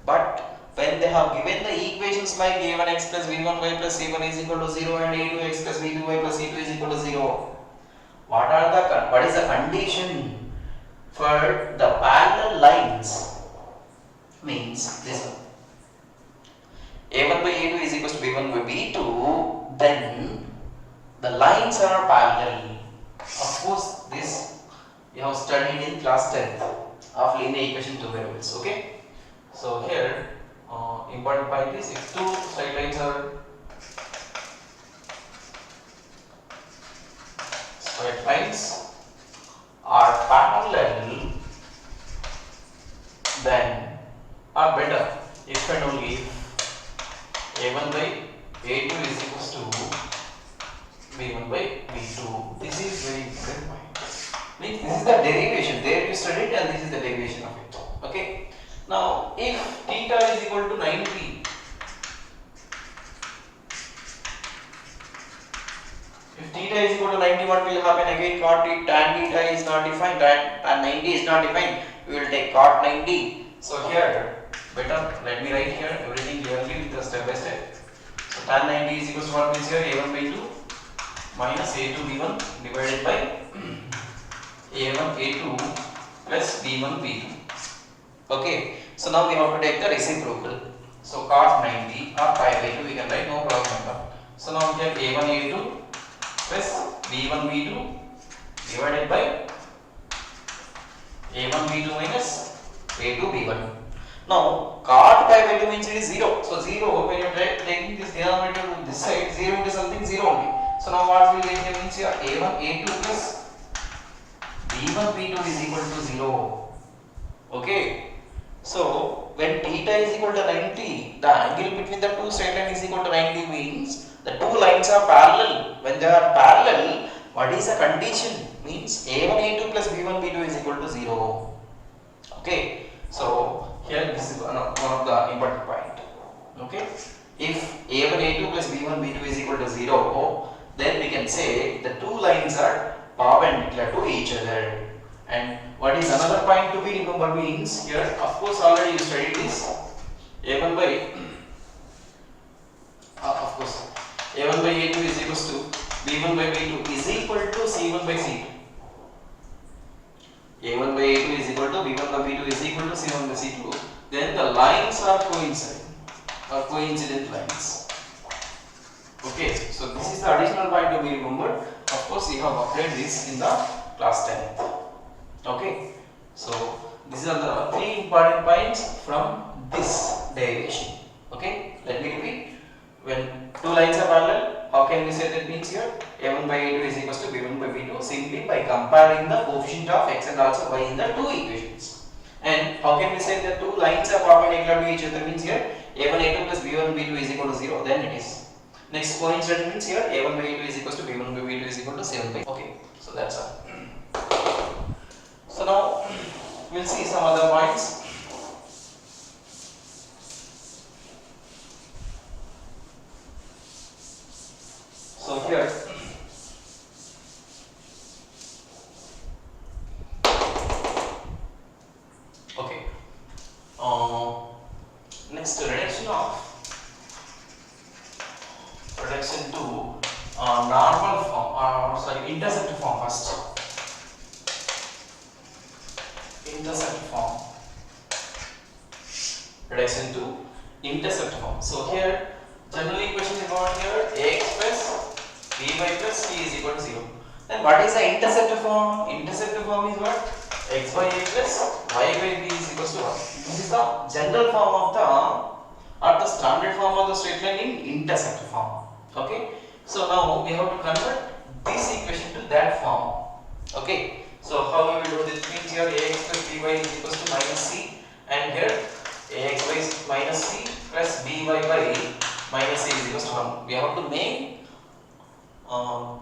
But when they have given the equations like a1x plus b1y plus c1 is equal to 0 and a2x plus b2y plus c2 is equal to 0, what is the condition for the parallel lines? Means this one, a1 by a2 is equals to b1 by b2, then the lines are parallel. Of course this you have studied in class 10th of linear equation two variables. Okay, so here important point is if two straight lines are parallel, then or better if and only if a1 by a2 is equals to b1 by b2. This is very important point. Means this is the derivation. There you studied and this is the derivation of it. Okay. Now if theta is equal to 90, if theta is equal to 90, what will happen? Again cot tan theta is not defined, tan 90 is not defined, we will take cot 90. So here better let me write here everything clearly with the step by step. So tan 90 is equals to what means here a1 by 2 minus a2 b1 divided by a1 a2 plus b1 b2. Okay, so now we have to take the reciprocal. So cos 90 or pi by 2 we can write, no problem. So now we have a1 a2 plus b1 b2 divided by a1 b2 minus a2 b1. Now cot pi by 2 means it is 0. So 0 when you are taking this denominator to this side, 0 into something 0 only. So now what will get here means here a1 a2 plus b1 b2 is equal to 0. Okay, so when theta is equal to 90, the angle between the two straight lines is equal to 90 means the two lines are parallel. When they are parallel, what is the condition? Means a1 a2 plus b1 b2 is equal to 0. Okay, so here this is one of the important point. Okay, if a1 a2 plus b1 b2 is equal to 0, then we can say the two lines are perpendicular to each other. And what is another point to be remembered means here, of course already you studied this, a1 by of course a1 by a2 is equals to b1 by b2 is equal to c1 by c2. a1 by a2 is equal to b1 by b2 is equal to c1 by c2. Then the lines are coincident lines. Okay, so this is the additional point to be remembered. Of course, you have applied this in the class 10th. Okay, so these are the three important points from this derivation. Okay, let me repeat. When two lines are parallel, how can we say that means here a1 by a2 is equals to b1 by b2 simply by comparing the coefficient of x and also y in the two equations. And how can we say that two lines are perpendicular to each other means here a1 a2 plus b1 b2 is equal to 0, then it is. Next coincident means here a1 by a2 is equals to b1 by b2 is equal to 7 by. Okay, so that's all. So now we'll see some other points. So here okay, next reduction to normal form, sorry, intercept form first. Intercept form, reduction to intercept form. So here general equation is what here ax plus by plus c is equal to 0. Then what is the intercept form? Intercept form is what? X by a plus y by b is equal to 1. This is the general form of the or the standard form of the straight line in intercept form. Okay. So now we have to convert this equation to that form. Okay. So how we will do this means here ax plus by is equal to minus c, and here ax by minus c plus by minus c is equal to 1. We have to make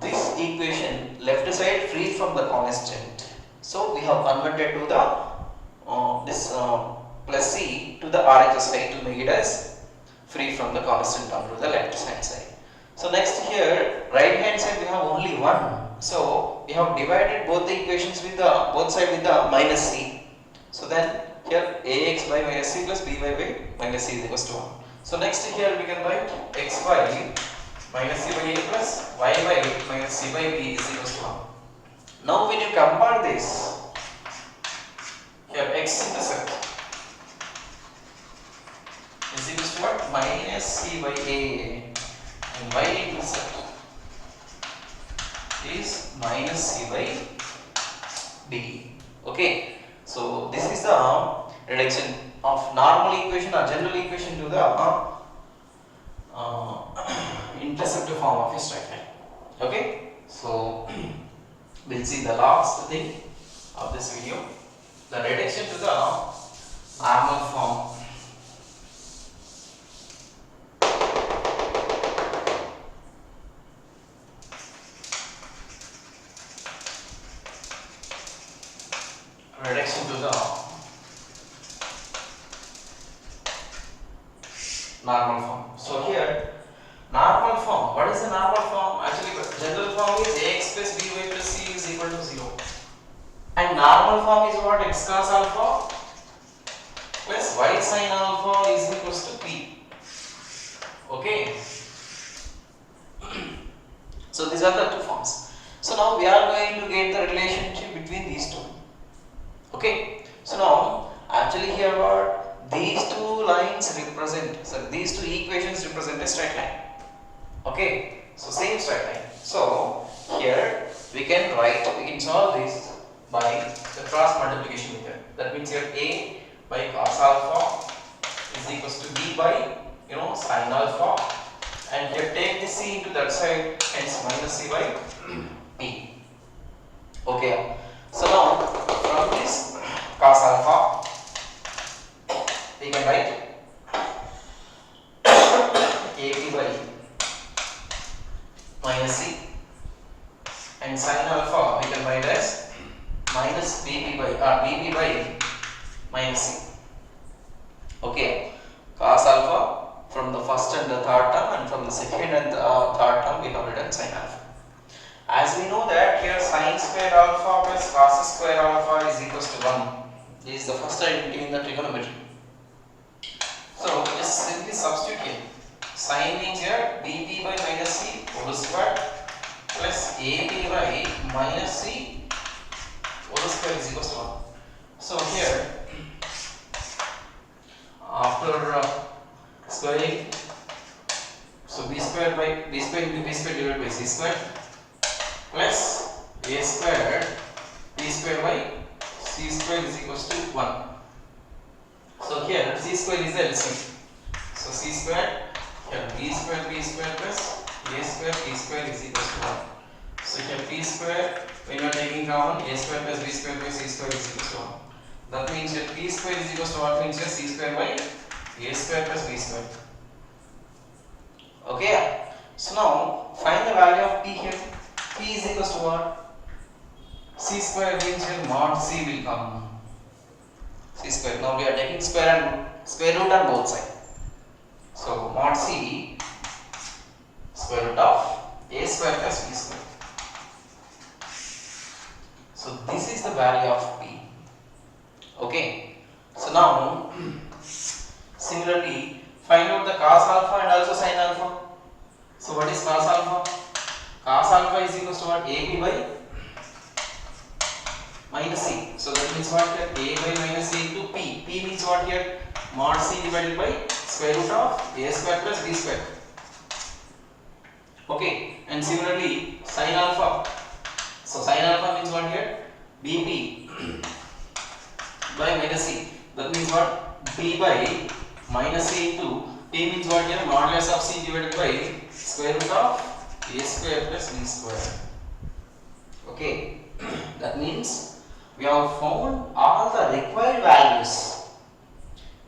this equation left side free from the constant. So we have converted to the this plus c to the RHS side to make it as free from the constant term to the left hand side. So next here right hand side we have only 1. So we have divided both the equations with the both side with the minus c. So then here ax by minus c plus by minus c is equal to 1. So next here we can write x by minus c by a plus y by minus c by b is equal to 1. Now when you compare this, here x intercept is equal to what? Minus c by a, and y intercept is minus c by b. Okay, so this is the reduction of normal equation or general equation to the intercept form of a straight line. Okay, so we'll see the last thing of this video, the reduction to the normal form. Reduction to the normal form. So here normal form, what is the normal form? Actually general form is ax plus by plus c is equal to 0, and normal form is what? X cos alpha plus y sin alpha is equals to p. Okay, so these are the two forms. So now we are going to get the relationship between these two. Okay, so now actually here what these two lines represent, so these two equations represent a straight line. Okay, so same straight line. So here we can solve this by the cross multiplication method. That means here a by cos alpha is equals to b by sin alpha, and here take this c into that side, hence minus c by b. Okay, so now from this cos alpha we can write ab by minus c, and sin alpha we can write as minus bb by minus c. Okay, cos alpha from the first and the third term, and from the second and the third term we have written sin alpha. As we know that here sin square alpha plus cos square alpha is equals to 1. This is the first identity in the trigonometry. So just simply substitute here. Sin means here bp by minus c whole square plus ab by minus c whole square is equals to 1. So here after squaring, so b square into b square divided by c square plus a square b square by c square is equals to 1. So here c square is the LCM. So c square, here b square plus a square b square is equals to 1. So here p square, when you are taking common, a square plus b square by c square is equals to 1. That means that p square is equals to what means here c square by a square plus b square. Okay. So now find the value of p here. P is equals to what? C square means here mod c will come. C square. Now we are taking square root on both sides. So mod c square root of a square plus b square. So this is the value of p. Okay. So now similarly find out the cos alpha and also sin alpha. So what is cos alpha? Cos alpha is equals to what? AB by minus c. So that means what here? A by minus c into p. P means what here? Mod c divided by square root of a square plus b square. Okay. And similarly sin alpha. So sin alpha means what here? BP by minus c. That means what? B by minus c into p means what here? Modulus of c divided by square root of a square plus b square. Okay. That means we have found all the required values.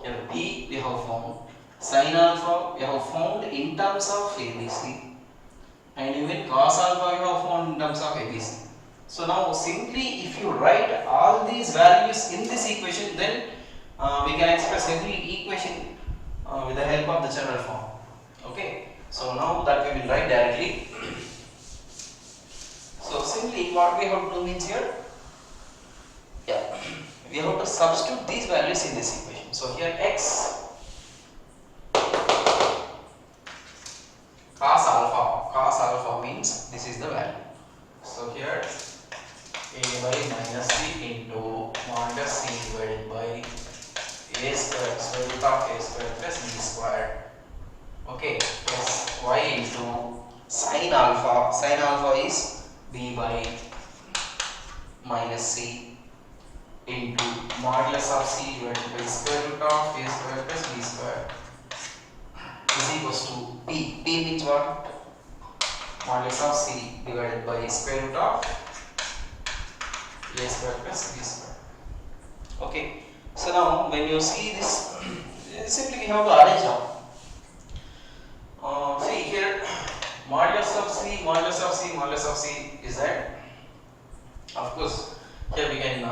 Here p we have found, sin alpha we have found in terms of ABC, and even cos alpha we have found in terms of ABC. So now simply if you write all these values in this equation, then we can express every equation with the help of the general form. Okay. So now that we will write directly. So simply what we have to do means here, we have to substitute these values in this equation. So here x cos alpha means this is the value. So here a by minus c into modulus c divided by a square square root of a square plus b square. Okay, plus y into sin alpha is b by minus c into modulus of c divided by square root of a square plus b square is equals to p. P means what? Modulus of c divided by square root of a square plus b square. Okay, so now when you see this, simply we have to arrange now. See here, modulus of c is that, of course here we can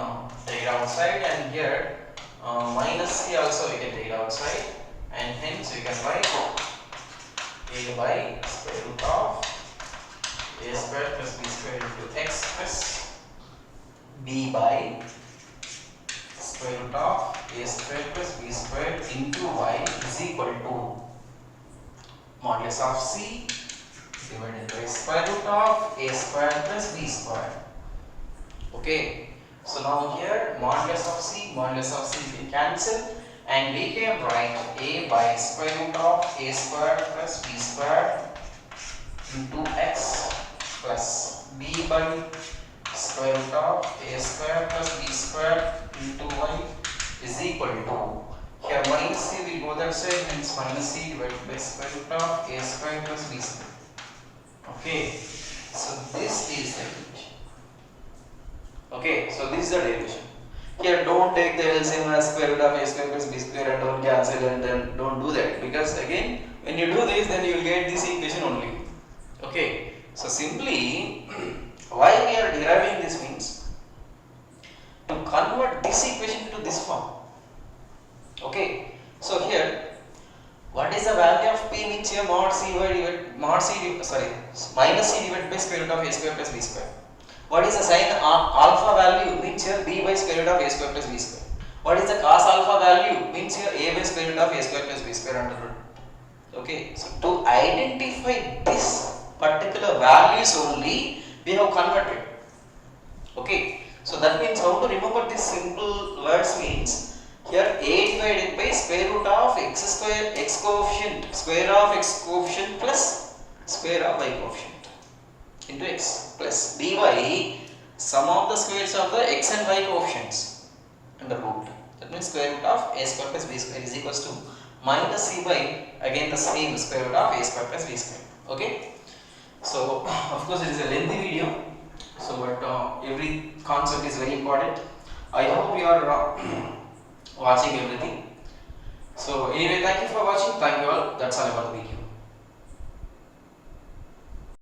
take it outside, and here minus c also we can take it outside, and hence we can write a by square root of a square plus b square into x plus b by square root of a square plus b square into y is equal to modulus of c divided by square root of a square plus b square. Okay, so now here modulus of c will cancel, and we can write a by square root of a square plus b square into x plus b by square root of a square plus b square into y is equal to, here minus c will go that side, hence minus c divided by square root of a square plus b square. Okay, so this is the derivation. Okay, so this is the derivation. Here don't take the LCM as square root of a square plus b square and don't cancel, and then don't do that, because again when you do this then you will get this equation only. Okay, so simply why we are deriving this means to convert this equation to this form. Okay, so here what is the value square. What is the sin alpha value? Means here b by square root of a square plus b square. What is the cos alpha value? Means here a by square root of a square plus b square under root. Okay, so to identify this particular values only we have converted. Okay, so that means how to remember this simple words means here a divided by square root of x square x coefficient square of x coefficient plus square of y coefficient into x plus b by sum of the squares of the x and y coefficients under root. That means square root of a square plus b square is equals to minus c by again the same square root of a square plus b square. Okay, so of course it is a lengthy video, so but every concept is very important. I hope you are watching everything. So anyway, thank you for watching. Thank you all. That's all.